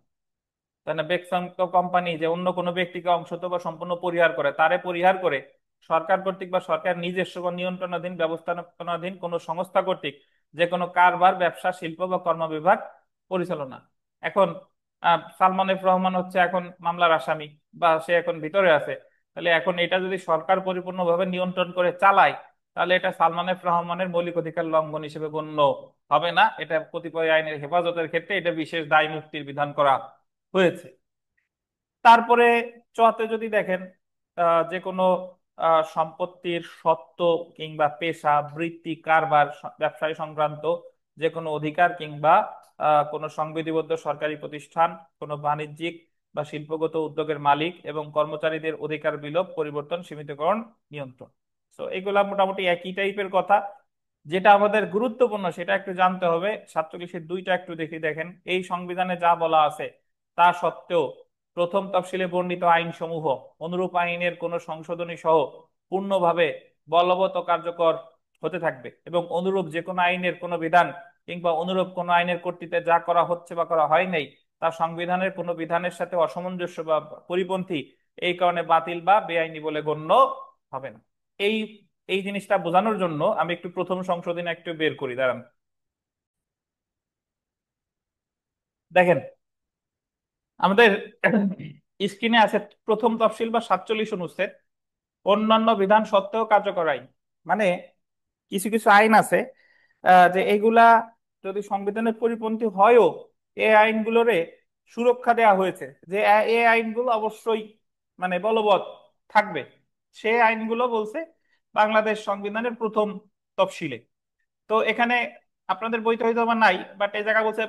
তাই না, বেক্সিমকো কোম্পানি যে অন্য কোনো ব্যক্তিকে অংশত বা সম্পূর্ণ পরিহার করে, তারে পরিহার করে সরকার কর্তৃক বা সরকার নিজস্ব বা নিয়ন্ত্রণাধীন ব্যবস্থাপনাধীন কোনো সংস্থা কর্তৃক যে কোনো কারবার, ব্যবসা, শিল্প বা কর্ম বিভাগ পরিচালনা। এখন সালমান এফ রহমান হচ্ছে এখন মামলার আসামি বা সে এখন ভিতরে আছে, তাহলে এখন এটা যদি সরকার পরিপূর্ণভাবে নিয়ন্ত্রণ করে চালায়, তাহলে এটা সালমান এফ রহমানের মৌলিক অধিকার লঙ্ঘন হিসেবে গণ্য হবে না। এটা কতিপয় আইনের হেফাজতের ক্ষেত্রে এটা বিশেষ দায় মুক্তির বিধান করা হয়েছে। তারপরে চতে যদি দেখেন, যে কোনো সম্পত্তির সত্ত্ব কিংবা পেশা, বৃত্তি, কারবার, ব্যবসায় সংক্রান্ত যে কোনো অধিকার কিংবা কোনো সংবিধিবদ্ধ সরকারি প্রতিষ্ঠান, কোনো বাণিজ্যিক বা শিল্পগত উদ্যোগের মালিক এবং কর্মচারীদের অধিকার বিলোপ, পরিবর্তন, সীমিতকরণ, নিয়ন্ত্রণ। তো এগুলা মোটামুটি একই টাইপের কথা। যেটা আমাদের গুরুত্বপূর্ণ সেটা একটু জানতে হবে, 47-এর 2টা একটু দেখি। দেখেন, এই সংবিধানে যা বলা আছে তা সত্ত্বেও প্রথম তফসিলে বর্ণিত আইনসমূহ অনুরূপ আইনের কোন সংশোধনী সহ পূর্ণভাবে বলবৎ ও কার্যকর হতে থাকবে, এবং অনুরূপ যে কোনো আইনের কোনো বিধান কিংবা অনুরূপ কোনো আইনের কর্তৃত্বে যা করা হচ্ছে বা করা হয় নাই তা সংবিধানের কোনো বিধানের সাথে অসামঞ্জস্য বা পরিপন্থী, এই কারণে বাতিল বা বেআইনি বলে গণ্য হবে না। এই এই জিনিসটা বোঝানোর জন্য আমি একটু প্রথম সংশোধনী একটু বের করি, দাঁড়ান। দেখেন, আমাদের স্ক্রিনে আছে প্রথম তফসিল বা 47 অনুচ্ছেদ, অন্যান্য বিধান সত্ত্বেও কার্যকর আইন। মানে কিছু কিছু আইন আছে যে এগুলা যদি সংবিধানের পরিপন্থী হয়ও, এই আইনগুলোরে সুরক্ষা দেওয়া হয়েছে যে এই আইনগুলো অবশ্যই মানে বলবৎ থাকবে। সে আইনগুলো বলছে বাংলাদেশ সংবিধানের প্রথম তফসিলে। তো এখানে আপনাদের বইতে হয়তো আমার নাই, বাট এই জায়গা বলছে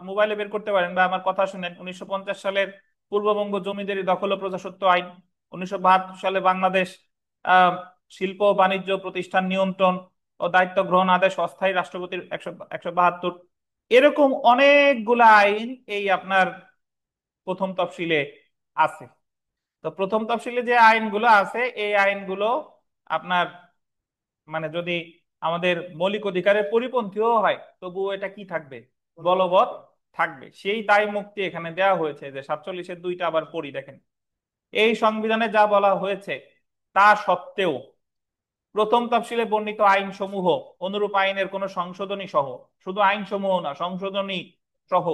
মোবাইলে বের করতে পারেন বা আমার কথা শুনেন, 1950 সালের পূর্ববঙ্গ জমিদারি দখল ও প্রজাস্বত্ব আইন, 1972 সালে বাংলাদেশ আহ শিল্প ও বাণিজ্য প্রতিষ্ঠান নিয়ন্ত্রণ ও দায়িত্ব গ্রহণ আদেশ, অস্থায়ী রাষ্ট্রপতির 172, এরকম অনেকগুলা আইন এই আপনার প্রথম তফসিলে আছে। তো প্রথম তফসিলে যে আইনগুলো আছে এই আইনগুলো আপনার মানে যদি আমাদের মৌলিক অধিকারের পরিপন্থীও হয় তবুও এটা কি থাকবে, বলবৎ থাকবে। সেই দায় মুক্তি এখানে দেওয়া হয়েছে। যে 47-এর 2টা আবার পড়ি দেখেন, এই সংবিধানে যা বলা হয়েছে তা সত্ত্বেও প্রথম তফসিলে বর্ণিত আইনসমূহ অনুরূপ আইনের কোন সংশোধনী সহ, শুধু আইনসমূহ না, সংশোধনী সহ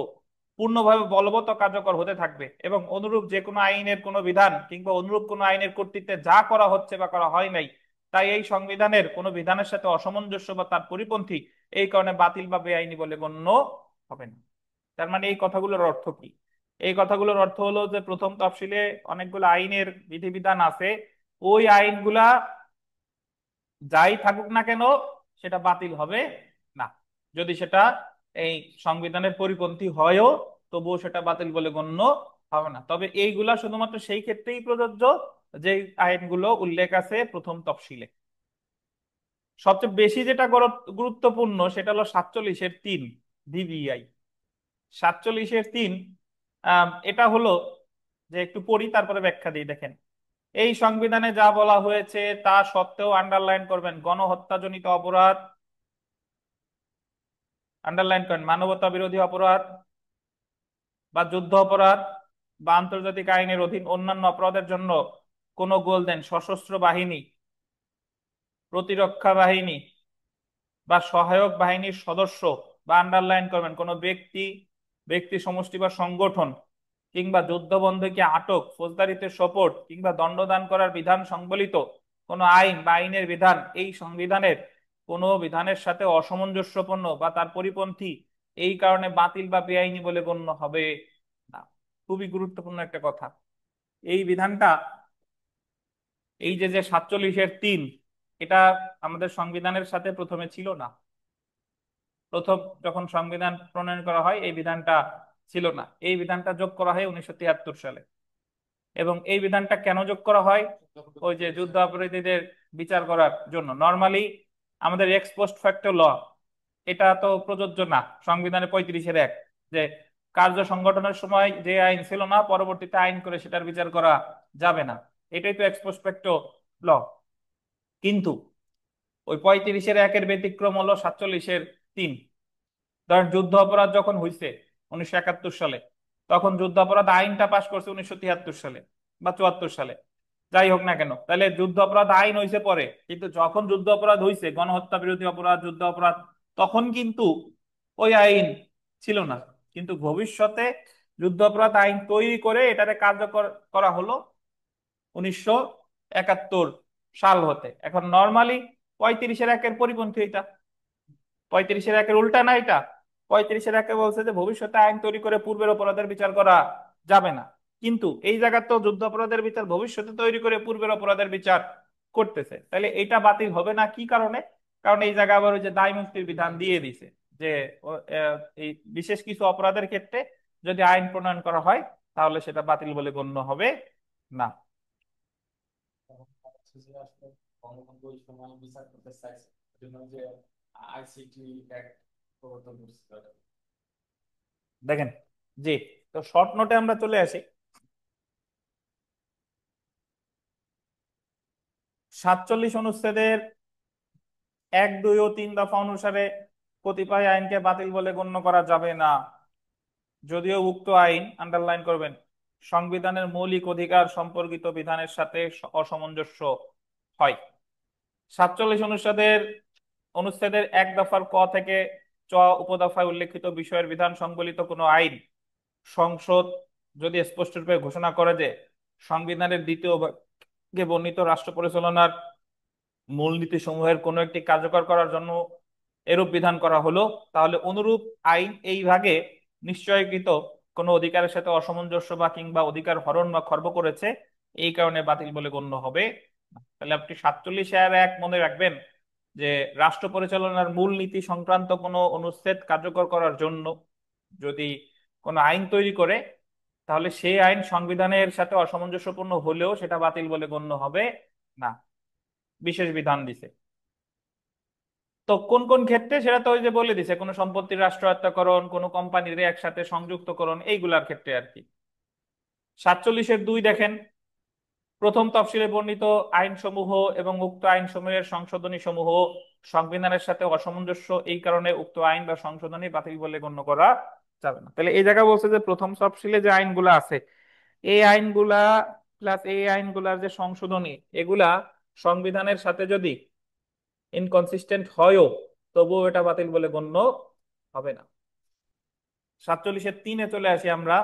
পূর্ণভাবে বলবৎ ও কার্যকর হতে থাকবে, এবং অনুরূপ যে কোনো আইনের কোনো বিধান কিংবা অনুরূপ কোনো আইনের কর্তৃত্বে যা করা হচ্ছে বা করা হয় নাই তাই এই সংবিধানের কোনো বিধানের সাথে অসামঞ্জস্য বা তার পরিপন্থী, এই কারণে বাতিল বা বেআইনি বলে গণ্য হবে না। তার মানে এই কথাগুলোর অর্থ কি? এই কথাগুলোর অর্থ হলো যে প্রথম তফসিলে অনেকগুলো আইনের বিধিবিধান আছে, ওই আইনগুলা যাই থাকুক না কেন সেটা বাতিল হবে না। যদি সেটা এই সংবিধানের পরিপন্থী হয়ও তবুও সেটা বাতিল বলে গণ্য হবে না। তবে এইগুলা শুধুমাত্র সেই ক্ষেত্রেই প্রযোজ্য যে আইনগুলো উল্লেখ আছে প্রথম তফসিলে। সবচেয়ে বেশি যেটা গুরুত্বপূর্ণ সেটা হলো 47-এর 3 ভিভিআই। 47-এর 3 এটা হলো, যে একটু পড়ি তারপরে ব্যাখ্যা দিই। দেখেন, এই সংবিধানে যা বলা হয়েছে তা সত্ত্বেও, আন্ডারলাইন করবেন, গণহত্যাজনিত অপরাধ, আন্ডারলাইন করেন, মানবতা বিরোধী অপরাধ বা যুদ্ধ অপরাধ বা আন্তর্জাতিক আইনের অধীন অন্যান্য অপরাধের জন্য কোনো গোলদেন সশস্ত্র বাহিনী, প্রতিরক্ষা বাহিনী বা সহায়ক বাহিনীর সদস্য, বা আন্ডারলাইন করবেন কোনো ব্যক্তি, ব্যক্তি সমষ্টি বা সংগঠন কিংবা যুদ্ধবন্দীকে আটক, ফৌজদারিতে সোপর্দ কিংবা দণ্ডদান করার বিধান সংবলিত কোনো আইন বা আইনের বিধান এই সংবিধানের কোনো বিধানের সাথে অসামঞ্জস্যপূর্ণ বা তার পরিপন্থী, এই কারণে বাতিল বা বেআইনি বলে গণ্য হবে না। খুবই গুরুত্বপূর্ণ একটা কথা। এই বিধানটা, এই যে যে 47-এর 3, এটা আমাদের সংবিধানের সাথে প্রথমে ছিল না। প্রথম যখন সংবিধান প্রণয়ন করা হয় এই বিধানটা ছিল না। এই বিধানটা যোগ করা হয় 1973 সালে। এবং এই বিধানটা কেন যোগ করা হয়? ওই যে যুদ্ধ অপরাধীদের বিচার করার জন্য। নর্মালি আমাদের এক্স পোস্ট ফ্যাক্টো ল এটা তো প্রযোজ্য না সংবিধানের 35-এর 1, যে কার্য সংগঠনের সময় যে আইন ছিল না পরবর্তীতে আইন করে সেটার বিচার করা যাবে না, এটাই তো এক্স পোস্ট ফ্যাক্টো ল। কিন্তু ওই 35-এর 1-এর ব্যতিক্রম হলো 47-এর 3। ধরেন যুদ্ধ অপরাধ যখন হয়েছে 1971 সালে, তখন যুদ্ধ অপরাধ আইনটা পাশ করছে 1973 সালে বা 74 সালে, যাই হোক না কেন, তাহলে যুদ্ধ অপরাধ আইন হয়েছে পরে, কিন্তু যখন যুদ্ধ অপরাধ হয়েছে, গণহত্যা বিরোধী অপরাধ, যুদ্ধ অপরাধ, তখন কিন্তু ওই আইন ছিল না। কিন্তু ভবিষ্যতে যুদ্ধ অপরাধ আইন তৈরি করে এটাকে কার্যকর করা হলো 1971 সাল হতে। এখন নর্মালি 35-এর 1-এর পরিপন্থী এটা, 35-এর 1-এর উল্টা না এটা। 35-এর 1-এ বলছে যে ভবিষ্যতে আইন তৈরি করে পূর্বের অপরাধের বিচার করা যাবে না, কিন্তু এই জায়গায় তো যুদ্ধ অপরাধের বিচার ভবিষ্যতে তৈরি করে পূর্বের অপরাধের বিচার করতেছে, তাহলে এটা বাতিল হবে না। কি কারণে? কারণ এই জায়গায় আবার ওই যে দায় মুক্তির বিধান দিয়ে দিছে, যে এই বিশেষ কিছু অপরাধের ক্ষেত্রে যদি আইন প্রণয়ন করা হয় তাহলে সেটা বাতিল বলে গণ্য হবে না। এবং হচ্ছে যে আসলে বঙ্গবন্ধু ওই সময় বিচার করতে চাইছে, এই জন্য যে আইসিটি অ্যাক্ট প্রবর্তন করছিল। দেখেন, জি, তো শর্ট নোটে আমরা চলে আসি। 47 অনুচ্ছেদের 1, 2 ও 3 দফা অনুসারে কতিপয় আইনকে বাতিল বলে গণ্য করা যাবে না, যদিও উক্ত আইন, আন্ডারলাইন করবেন, সংবিধানের মৌলিক অধিকার সম্পর্কিত বিধানের সাথে অসামঞ্জস্য হয়। 47 অনুচ্ছেদের 1 দফার ক থেকে চ উপদফায় উল্লেখিত বিষয়ের বিধান সংবলিত কোনো আইন সংসদ যদি স্পষ্টরূপে ঘোষণা করে যে সংবিধানের 2য় ভাগে বর্ণিত রাষ্ট্র পরিচালনার মূলনীতি সমূহের কোনো একটি কার্যকর করার জন্য এরূপ বিধান করা হলো, তাহলে অনুরূপ আইন এই ভাগে নিশ্চয়কৃত কোনো অধিকারের সাথে অসামঞ্জস্য বা কিংবা অধিকার হরণ বা খর্ব করেছে, এই কারণে বাতিল বলে গণ্য হবে না। তাহলে আপনি 47-এর 1 মনে রাখবেন যে রাষ্ট্র পরিচালনার মূল নীতি সংক্রান্ত কোনো অনুচ্ছেদ কার্যকর করার জন্য যদি কোনো আইন তৈরি করে, তাহলে সেই আইন সংবিধানের সাথে অসামঞ্জস্যপূর্ণ হলেও সেটা বাতিল বলে গণ্য হবে না। বিশেষ বিধান দিছে। তো কোন কোন ক্ষেত্রে সেটা তো ওই যে বলে দিছে, কোনো সম্পত্তির রাষ্ট্রায়ত্তকরণ, কোনো কোম্পানির একসাথে সংযুক্তকরণ, এইগুলার ক্ষেত্রে আর কি। 47-এর 2 দেখেন, প্রথম তফসিলে বর্ণিত আইনসমূহ এবং উক্ত আইনসমূহের সংশোধনী সমূহ সংবিধানের সাথে অসামঞ্জস্য, এই কারণে উক্ত আইন বা সংশোধনী বাতিল বলে গণ্য করা যাবে না। তাহলে এই জায়গায় বলছে যে প্রথম তফসিলে যে আইনগুলো আছে, এই আইনগুলা প্লাস এই আইনগুলার যে সংশোধনী, এগুলা সংবিধানের সাথে যদি ইনকনসিস্টেন্ট হয়ও, তবুও এটা বাতিল বলে গণ্য হবে না। 47-3-এ চলে আসি আমরা,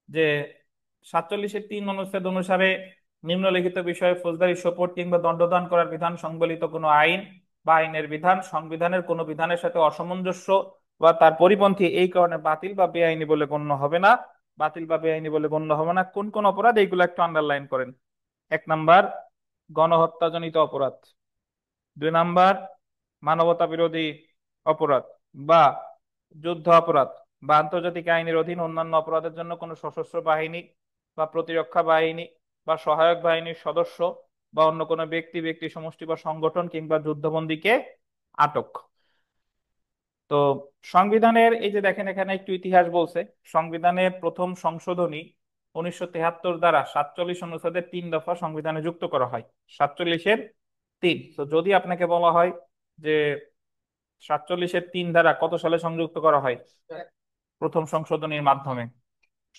যে 47-3 অনুচ্ছেদ অনুসারে নিম্নলিখিত বিষয়ে ফৌজদারি সোপর্দ কিংবা দণ্ডদান করার বিধান সংবলিত কোনো আইন বা আইনের বিধান সংবিধানের কোনো বিধানের সাথে অসামঞ্জস্য বা তার পরিপন্থী, এই কারণে বাতিল বা বেআইনি বলে গণ্য হবে না। বাতিল বা বেআইনি বলে গণ্য হবে না কোন কোন অপরাধ, এইগুলো একটু আন্ডারলাইন করেন। 1 নাম্বার, গণহত্যাজনিত অপরাধ। 2 নাম্বার, মানবতা বিরোধী অপরাধ বা যুদ্ধ অপরাধ বা আন্তর্জাতিক আইনের অধীন অন্যান্য অপরাধের জন্য কোনো সশস্ত্র বাহিনী বা প্রতিরক্ষা বাহিনী বা সহায়ক বাহিনীর সদস্য বা অন্য কোনো ব্যক্তি, ব্যক্তি সমষ্টি বা সংগঠন কিংবা যুদ্ধবন্দীকে আটক। তো সংবিধানের এই যে দেখেন, এখানে একটু ইতিহাস বলছে। সংবিধানের প্রথম সংশোধনী 1973 দ্বারা 47 অনুচ্ছেদের 3 দফা সংবিধানে যুক্ত করা হয়। 47-3। তো যদি আপনাকে বলা হয় যে 47-3 দ্বারা কত সালে সংযুক্ত করা হয়, প্রথম সংশোধনীর মাধ্যমে,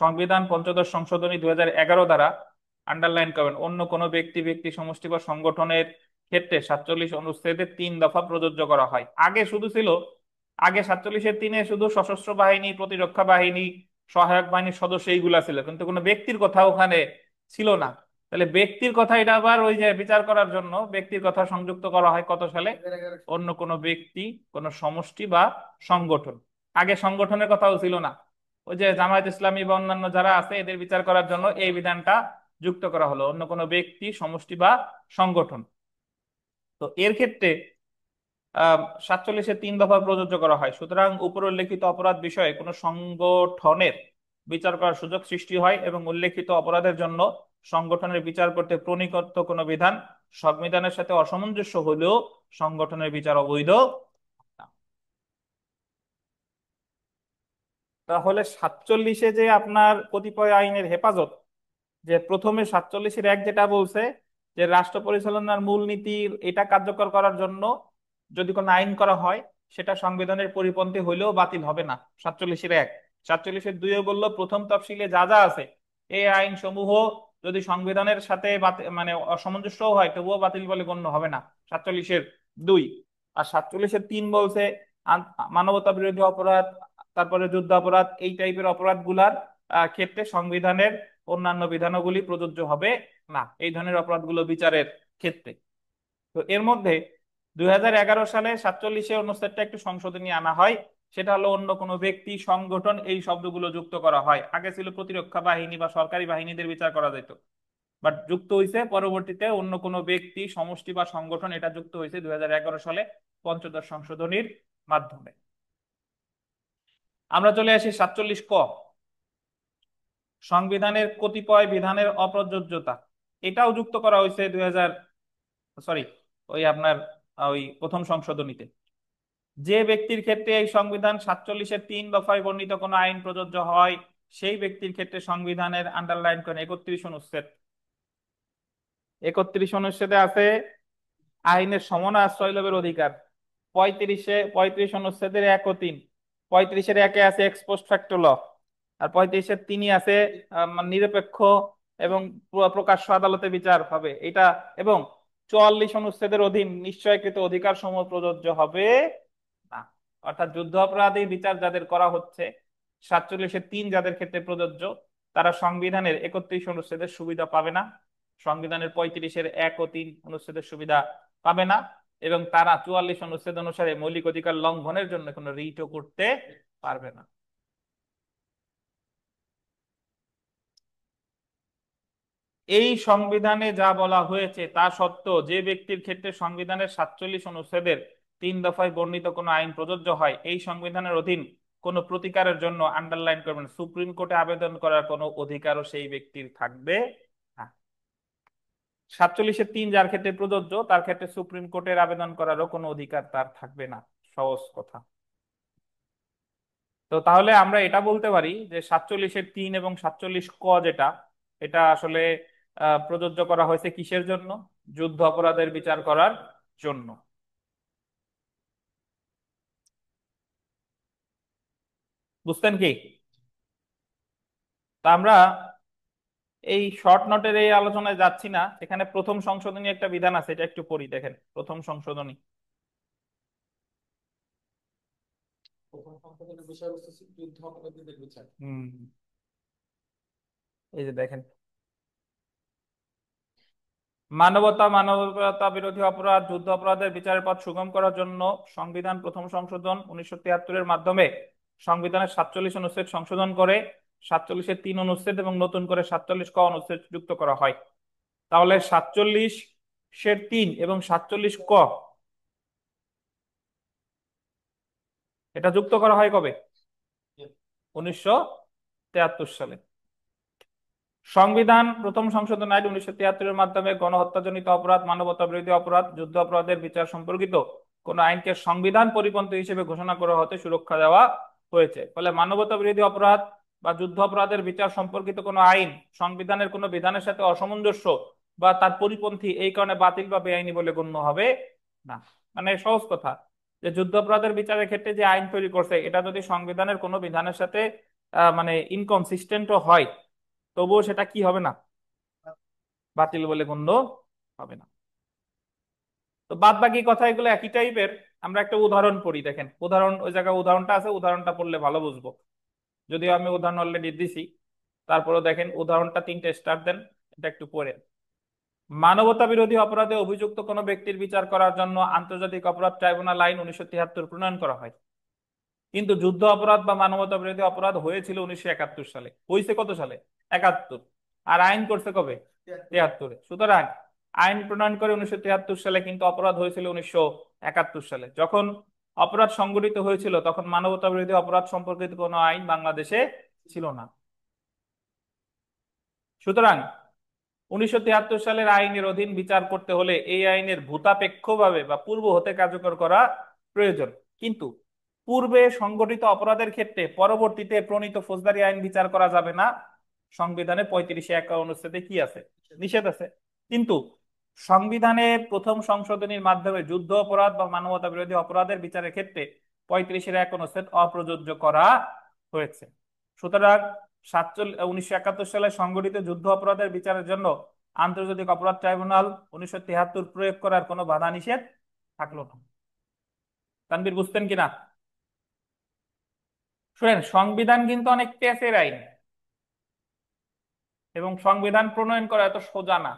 সংবিধান পঞ্চদশ সংশোধনী 2011 দ্বারা, আন্ডারলাইন করবেন, অন্য কোনো ব্যক্তি, ব্যক্তি সমষ্টি বা সংগঠনের ক্ষেত্রে 47 অনুচ্ছেদের 3 দফা প্রযোজ্য করা হয়। আগে শুধু ছিল, আগে 47-3-এ শুধু সশস্ত্র বাহিনী, প্রতিরক্ষা বাহিনী, সহায়ক বাহিনীর সদস্য এইগুলা ছিল, কিন্তু কোনো ব্যক্তির কথা ওখানে ছিল না। তাহলে ব্যক্তির কথা, এটা আবার ওই যে বিচার করার জন্য ব্যক্তির কথা সংযুক্ত করা হয় কত সালে, অন্য কোনো ব্যক্তি, কোনো সমষ্টি বা সংগঠন। আগে সংগঠনের কথাও ছিল না, ওই যে জামায়াত ইসলামী বা অন্যান্য যারা আছে এদের বিচার করার জন্য এই বিধানটা যুক্ত করা হলো, অন্য কোনো ব্যক্তি, সমষ্টি বা সংগঠন। তো এর ক্ষেত্রে 47-3 দফা প্রযোজ্য করা হয়। সুতরাং উপর উল্লেখিত অপরাধ বিষয়ে কোনো সংগঠনের বিচার করার সুযোগ সৃষ্টি হয় এবং উল্লেখিত অপরাধের জন্য সংগঠনের বিচার করতে প্রণীত কোনো বিধান সংবিধানের সাথে অসামঞ্জস্য হলেও সংগঠনের বিচার অবৈধ না। তাহলে 47-এ যে আপনার কতিপয় আইনের হেফাজত, যে প্রথমে 47-1 যেটা বলছে যে রাষ্ট্র পরিচালনার মূলনীতি এটা কার্যকর করার জন্য যদি কোনো আইন করা হয়, সেটা সংবিধানের পরিপন্থী হইলেও বাতিল হবে না, 47-1। 47-2-এ বললো প্রথম তফসিলে যা যা আছে এই আইন সমূহ যদি সংবিধানের সাথে মানে অসামঞ্জস্য হয়, তবুও বাতিল বলে গণ্য হবে না, 47-2। আর 47-3 বলছে মানবতা বিরোধী অপরাধ, তারপরে যুদ্ধ অপরাধ, এই টাইপের অপরাধ গুলার ক্ষেত্রে সংবিধানের অন্যান্য বিধানাবলী প্রযোজ্য হবে না, এই ধরনের অপরাধগুলো বিচারের ক্ষেত্রে। তো এর মধ্যে 2011 সালে 47-এ অনুচ্ছেদটা একটু সংশোধনী আনা হয়। সেটা হলো অন্য কোনো ব্যক্তি, সংগঠন, এই শব্দগুলো যুক্ত করা হয়। আগে ছিল প্রতিরক্ষা বাহিনী বা সরকারি বাহিনীদের বিচার করা যেত, বাট যুক্ত হয়েছে পরবর্তীতে অন্য কোনো ব্যক্তি, সমষ্টি বা সংগঠন, এটা যুক্ত হয়েছে 2011 সালে পঞ্চদশ সংশোধনীর মাধ্যমে। আমরা চলে আসি 47 ক, সংবিধানের কতিপয় বিধানের অপ্রযোজ্যতা। এটাও যুক্ত করা হয়েছে 2000, সরি, ওই আপনার ওই প্রথম সংশোধনীতে। যে ব্যক্তির ক্ষেত্রে এই সংবিধান 47-3 দফায় বর্ণিত কোনো আইন প্রযোজ্য হয়, সেই ব্যক্তির ক্ষেত্রে সংবিধানের, আন্ডারলাইন করেন, 31 অনুচ্ছেদ। 31 অনুচ্ছেদে আছে আইনের সমন্বয় আশ্রয় লাভের অধিকার। 35 অনুচ্ছেদের 1 ও 3। 35-এর 1-এ আছে এক্সপোস্ট ফ্যাক্টো ল, আর 35-এর 3-ই আছে নিরপেক্ষ এবং প্রকাশ্য আদালতে বিচার হবে এটা। এবং 44 অনুচ্ছেদের অধীন নিশ্চয়কৃত অধিকার সমূহ প্রযোজ্য হবে না। অর্থাৎ যুদ্ধ অপরাধী বিচার যাদের করা হচ্ছে, 47-3 যাদের ক্ষেত্রে প্রযোজ্য, তারা সংবিধানের 31 অনুচ্ছেদের সুবিধা পাবে না, সংবিধানের 35-এর 1 ও 3 অনুচ্ছেদের সুবিধা পাবে না, এবং তারা 44 অনুচ্ছেদ অনুসারে মৌলিক অধিকার লঙ্ঘনের জন্য কোনো রিটও করতে পারবে না। এই সংবিধানে যা বলা হয়েছে তা সত্ত্বেও যে ব্যক্তির ক্ষেত্রে সংবিধানের 47 অনুচ্ছেদের 3 দফায় বর্ণিত কোনো আইন প্রযোজ্য হয়, এই সংবিধানের অধীন কোনো প্রতিকারের জন্য, আন্ডারলাইন করবেন, সুপ্রিম কোর্টে আবেদন করার কোনো অধিকারও সেই ব্যক্তির থাকবে না। 47-3 যার ক্ষেত্রে প্রযোজ্য, তার ক্ষেত্রে সুপ্রিম কোর্টের আবেদন করারও কোনো অধিকার তার থাকবে না, সহজ কথা। তো তাহলে আমরা এটা বলতে পারি যে 47-3 এবং 47 ক যেটা, এটা আসলে প্রযোজ্য করা হয়েছে কিসের জন্য? যুদ্ধ অপরাধের বিচার করার জন্য। বুঝতেন কি? তা আমরা এই শর্ট নোটের এই আলোচনায় যাচ্ছি না, এখানে প্রথম সংশোধনী একটা বিধান আছে, এটা একটু পড়ি, দেখেন প্রথম সংশোধনী। প্রথম সংশোধনের বিষয়বস্তু ছিল যুদ্ধ অপরাধীদের বিচার। হুম, এই যে দেখেন, মানবতা বিরোধী অপরাধ, যুদ্ধ অপরাধের বিচারের পথ সুগম করার জন্য সংবিধান প্রথম সংশোধন 1973-এর মাধ্যমে সংবিধানের 47 অনুচ্ছেদ সংশোধন করে 47-এর 3 অনুচ্ছেদ এবং নতুন করে 47 ক অনুচ্ছেদ যুক্ত করা হয়। তাহলে 47-এর 3 এবং 47 ক এটা যুক্ত করা হয় কবে? 1973 সালে। সংবিধান প্রথম সংশোধন আইন 1973-এর মাধ্যমে গণহত্যাজনিত অপরাধ, মানবতা বিরোধী অপরাধ, যুদ্ধ অপরাধের বিচার সম্পর্কিত কোন আইনকে সংবিধান পরিপন্থী হিসেবে ঘোষণা করা হতে সুরক্ষা দেওয়া হয়েছে। ফলে মানবতা বিরোধী অপরাধ বা যুদ্ধ অপরাধের বিচার সম্পর্কিত কোনো আইন সংবিধানের কোনো বিধানের সাথে অসামঞ্জস্য বা তার পরিপন্থী এই কারণে বাতিল বা বেআইনি বলে গণ্য হবে না। মানে সহজ কথা, যে যুদ্ধ অপরাধের বিচারের ক্ষেত্রে যে আইন তৈরি করছে এটা যদি সংবিধানের কোনো বিধানের সাথে মানে ইনকনসিস্টেন্টও হয়, তবুও সেটা কি হবে না, বাতিল বলে গণ্য হবে না। তো বাদ বাকি কথা এগুলো একই টাইপের। আমরা একটা উদাহরণ পড়ি, দেখেন উদাহরণ, ওই জায়গায় উদাহরণটা আছে, উদাহরণটা পড়লে ভালো বুঝবো, যদিও আমি উদাহরণ অলরেডি দিছি। তারপরে দেখেন উদাহরণটা 3টে স্টার দেন, এটা একটু পড়ে। মানবতা বিরোধী অপরাধে অভিযুক্ত কোনো ব্যক্তির বিচার করার জন্য আন্তর্জাতিক অপরাধ ট্রাইব্যুনাল আইন 1973 প্রণয়ন করা হয়, কিন্তু যুদ্ধ অপরাধ বা মানবতা বিরোধী অপরাধ হয়েছিল 1971 সালে। হয়েছে কত সালে? 71। আর আইন করছে কবে? 73-এ। সুতরাং আইন প্রণয়ন করে 1973 সালে, কিন্তু অপরাধ হয়েছিল 1971 সালে। যখন অপরাধ সংঘটিত হয়েছিল তখন মানবতা বিরোধী অপরাধ সম্পর্কিত কোনো আইন বাংলাদেশে ছিল না। সুতরাং 1973 সালের আইনের অধীন বিচার করতে হলে এই আইনের ভূতাপেক্ষভাবে বা পূর্ব হতে কার্যকর করা প্রয়োজন। কিন্তু পূর্বে সংগঠিত অপরাধের ক্ষেত্রে পরবর্তীতে প্রণীত ফৌজদারি আইন বিচার করা যাবে না। সংবিধানে 35-1 অনুচ্ছেদে কি আছে? নিষেধ আছে। কিন্তু সংবিধানের প্রথম সংশোধনীর মাধ্যমে যুদ্ধ অপরাধ বা মানবতা বিরোধী অপরাধের বিচারের ক্ষেত্রে 35-1 অনুচ্ছেদ অপ্রযোজ্য করা হয়েছে। সুতরাং 1971 সালে সংগঠিত যুদ্ধ অপরাধের বিচারের জন্য আন্তর্জাতিক অপরাধ ট্রাইব্যুনাল 1973 প্রয়োগ করার কোনো বাধা নিষেধ থাকলো না। তানভীর, বুঝতেন কিনা? শুনেন, সংবিধান কিন্তু অনেক পেসের আইন, এবং সংবিধান প্রণয়ন করা এত সোজা না।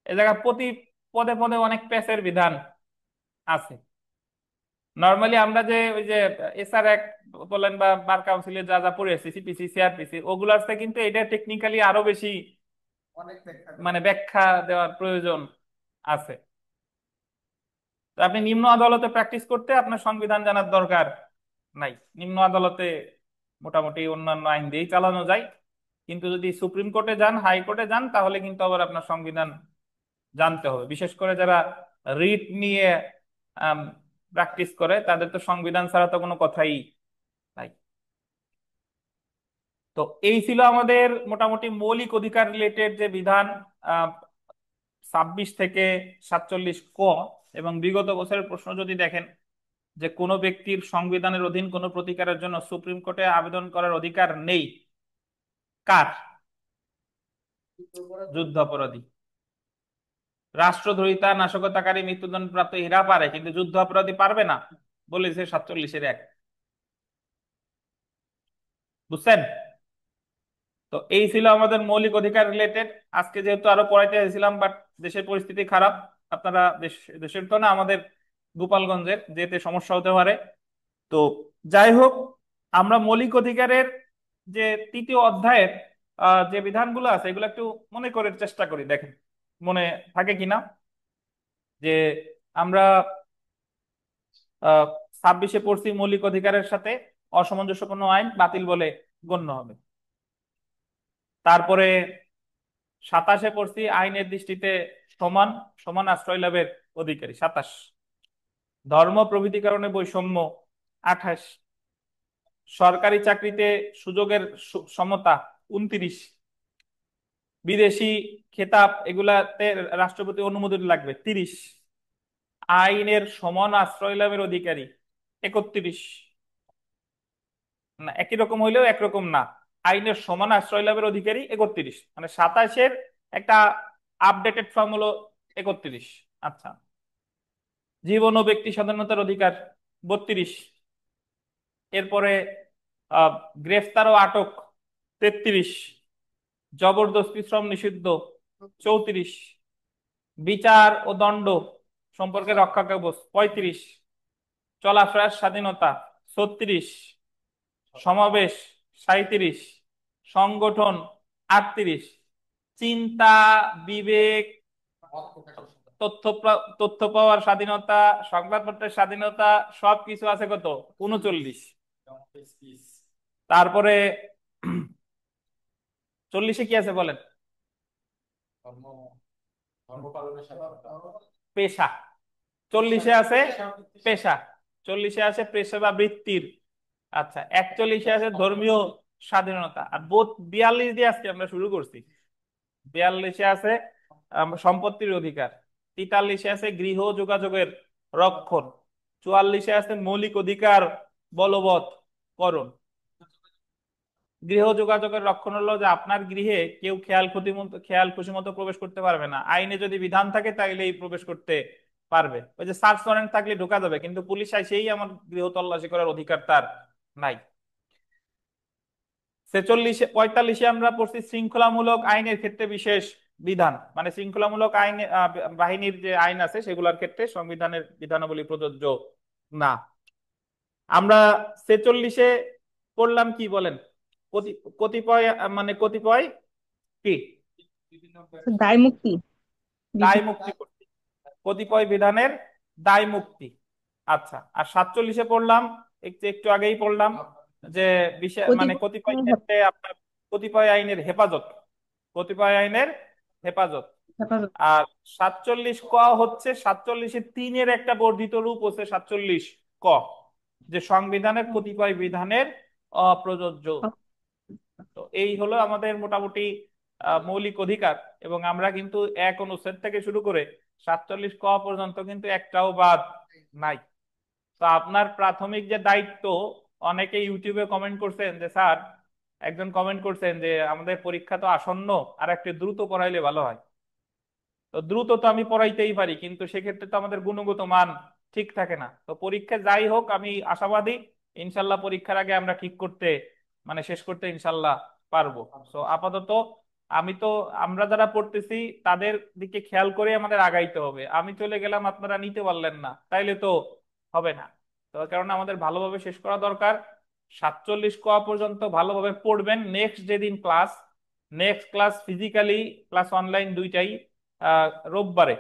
এ জায়গায় প্রতি পদে পদে অনেক পেসের বিধান আছে। নর্মালি আমরা যে ওই যে এসআর অ্যাক্ট বলেন বা বার কাউন্সিলে যা যা পড়েছি, সিপিসি, সিআরপিসি, ওগুলার থেকে কিন্তু এটা টেকনিক্যালি আরো বেশি অনেক ব্যাখ্যা মানে ব্যাখ্যা দেওয়ার প্রয়োজন আছে। তো আপনি নিম্ন আদালতে প্র্যাকটিস করতে আপনার সংবিধান জানার দরকার নাই। নিম্ন আদালতে মোটামুটি অন্যান্য আইন দিয়েই চালানো যায়। কিন্তু যদি সুপ্রিম কোর্টে যান, হাইকোর্টে যান, তাহলে কিন্তু আবার আপনার সংবিধান জানতে হবে। বিশেষ করে যারা রিট নিয়ে প্র্যাকটিস করে তাদের তো সংবিধান ছাড়া তো কোনো কথাই নাই। তো এই ছিল আমাদের মোটামুটি মৌলিক অধিকার রিলেটেড যে বিধান, 26 থেকে 47 ক। এবং বিগত বছরের প্রশ্ন যদি দেখেন, যে কোনো ব্যক্তির সংবিধানের অধীন কোনো প্রতিকারের জন্য সুপ্রিম কোর্টে আবেদন করার অধিকার নেই। কার? যুদ্ধাপরাধী। রাষ্ট্রদ্রোহিতা, নাশকতাকারী, মৃত্যুদণ্ড প্রাপ্ত এরা পারে, কিন্তু যুদ্ধ অপরাধী পারবে না, বলেছে 47-1। বুঝছেন? তো এই ছিল আমাদের মৌলিক অধিকার রিলেটেড। আজকে যেহেতু আরো পড়াইতে চাইছিলাম, বাট দেশের পরিস্থিতি খারাপ, আপনারা দেশের তো না, আমাদের গোপালগঞ্জের, যেতে সমস্যা হতে পারে। তো যাই হোক, আমরা মৌলিক অধিকারের যে 3য় অধ্যায়ের যে বিধানগুলো আছে এগুলো একটু মনে করার চেষ্টা করি, দেখেন মনে থাকে কিনা। যে আমরা 26-এ পড়ছি মৌলিক অধিকারের সাথে অসামঞ্জস্য কোনো আইন বাতিল বলে গণ্য হবে। তারপরে 27-এ পড়ছি আইনের দৃষ্টিতে সমান সমান আশ্রয় লাভের অধিকারী, 27। ধর্ম প্রভৃতি কারণে বৈষম্য, 28। সরকারি চাকরিতে সুযোগের সমতা, 29। বিদেশি খেতাব এগুলাতে রাষ্ট্রপতি অনুমোদন লাগবে 30। আইনের সমান আশ্রয় লাভের অধিকারী 31। না, একই রকম হইলেও একরকম না। আইনের সমান আশ্রয় লাভের অধিকারী 31, মানে 27-এর একটা আপডেটেড ফর্ম হলো 31। আচ্ছা, জীবন ও ব্যক্তি স্বাধীনতার অধিকার 32। এরপরে আহ গ্রেফতার ও আটক 33। জবরদস্তি শ্রম নিষিদ্ধ 34। বিচার ও দণ্ড সম্পর্কে রক্ষা কবচ 35। চলাফেরার স্বাধীনতা 36। সমাবেশ 37। সংগঠন 38। চিন্তা, বিবেক, তথ্য পাওয়ার স্বাধীনতা, সংবাদপত্রের স্বাধীনতা সবকিছু আছে কত? 39। তারপরে 40-এ কি আছে বলেন? ধর্ম ধর্ম পালনের স্বাধীনতা। পেশা। 40-এ আছে পেশা। 40-এ আছে পেশা বা বৃত্তির। আচ্ছা, 41-এ আছে ধর্মীয় স্বাধীনতা। আর 42 দিয়ে আজকে আমরা শুরু করছি। 42-এ আছে সম্পত্তির অধিকার। 43-এ আছে গৃহ যোগাযোগের রক্ষণ। 44-এ আছে মৌলিক অধিকার বলবৎ করণ। গৃহ যোগাযোগের রক্ষণ হলো যে আপনার গৃহে কেউ খেয়াল খুশি মতো প্রবেশ করতে পারবে না। আইনে যদি বিধান থাকে তাইলেই প্রবেশ করতে পারবে। ওই যে সার্চ ওয়ারেন্ট থাকলে ঢোকা যাবে, কিন্তু পুলিশ আইসেই আমার গৃহ তল্লাশি করার অধিকার তার নাই। 46 45-এ আমরা পড়ছি শৃঙ্খলামূলক আইনের ক্ষেত্রে বিশেষ বিধান, মানে শৃঙ্খলামূলক আইন বাহিনীর যে আইন আছে সেগুলোর ক্ষেত্রে সংবিধানের বিধানাবলী প্রযোজ্য না। আমরা 46-এ পড়লাম কি বলেন? কতিপয় মানে কতিপয় কি দায় মুক্তি দায় বিধান। মুক্তি করতে, কতিপয় বিধানের দায় মুক্তি। আচ্ছা, আর 47-এ পড়লাম, একটু একটু আগেই পড়লাম যে বিষয় মানে কতিপয় কতিপয় ক্ষেত্রে আপনার কতিপয় আইনের হেফাজত, কতিপয় আইনের হেফাজত। হেফাজত। আর 47 ক হচ্ছে 47-এ 3-এর একটা বর্ধিত রূপ হচ্ছে 47 ক, যে সংবিধানের কতিপয় বিধানের অপ্রযোজ্য। তো এই হলো আমাদের মোটামুটি মৌলিক অধিকার। এবং আমরা কিন্তু 1 অনুচ্ছেদ থেকে শুরু করে 47 ক পর্যন্ত কিন্তু একটাও বাদ নাই। তো আপনার প্রাথমিক যে দায়িত্ব, অনেকে ইউটিউবে কমেন্ট করছেন যে স্যার, একজন কমেন্ট করছেন যে আমাদের পরীক্ষা তো আসন্ন, আর একটু দ্রুত পড়াইলে ভালো হয়। তো দ্রুত তো আমি পড়াইতেই পারি, কিন্তু সেক্ষেত্রে তো আমাদের গুণগত মান ঠিক থাকে না। তো পরীক্ষা যাই হোক, আমি আশাবাদী ইনশাল্লাহ পরীক্ষার আগে আমরা ঠিক করতে মানে শেষ করতে ইনশাল্লাহ পারবো। তো আপাতত আমি তো আমরা যারা পড়তেছি তাদের দিকে খেয়াল করে আমাদের আগাইতে হবে। আমি চলে গেলাম, আপনারা নিতে পারলেন না, তাইলে তো হবে না। তো কারণে আমাদের ভালোভাবে শেষ করা দরকার। 47 ক পর্যন্ত ভালোভাবে পড়বেন। Next class physically plus online দুইটাই রোববারে।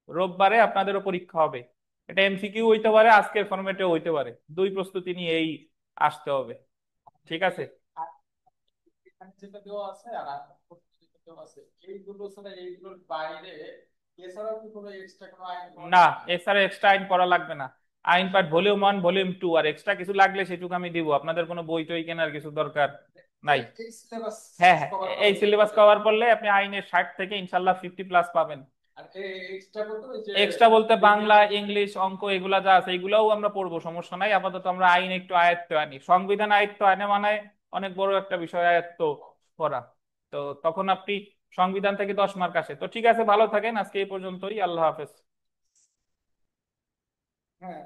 রোববারে আপনাদেরও পরীক্ষা হবে। এটা এমসিকিউ হইতে পারে, আজকের ফরম্যাটেও হইতে পারে। দুই প্রস্তুতি নিয়েই আসতে হবে। ঠিক আছে? আর এখানে যেটা দেওয়া আছে আর যেটা দেওয়া আছে, এইগুলো ছাড়া এইগুলোর বাইরে এছাড়াও কি কোনো এক্সট্রা কোনো আইন পাওয়া না, যাবে না? এছাড়া এক্সট্রা আইন পড়া লাগবে না। আইন পাঠ ভলিউম 1 ভলিউম 2, আর এক্সট্রা কিছু লাগলে সেটুকু আমি দিব। আপনাদের কোনো বই টই কেনার কিছু দরকার নাই। এই সিলেবাস হ্যাঁ হ্যাঁ, কভার এই করলে সিলেবাস কভার করলে আপনি আইনের 60 থেকে ইনশাল্লাহ 50+ পাবেন। আর এক্সট্রা করতে ওই যে এক্সট্রা বলতে বাংলা, ইংলিশ, অঙ্ক এগুলা যা আছে এগুলাও আমরা পড়বো, সমস্যা নাই। আপাতত আমরা আইন একটু আয়ত্তে আনি। সংবিধান আয়ত্ত আনে মানে অনেক বড় একটা বিষয় আয়ত্ত করা। তো তখন আপনি সংবিধান থেকে 10 মার্ক আসে। তো ঠিক আছে, ভালো থাকেন, আজকে এই পর্যন্তই। আল্লাহ হাফেজ। হ্যাঁ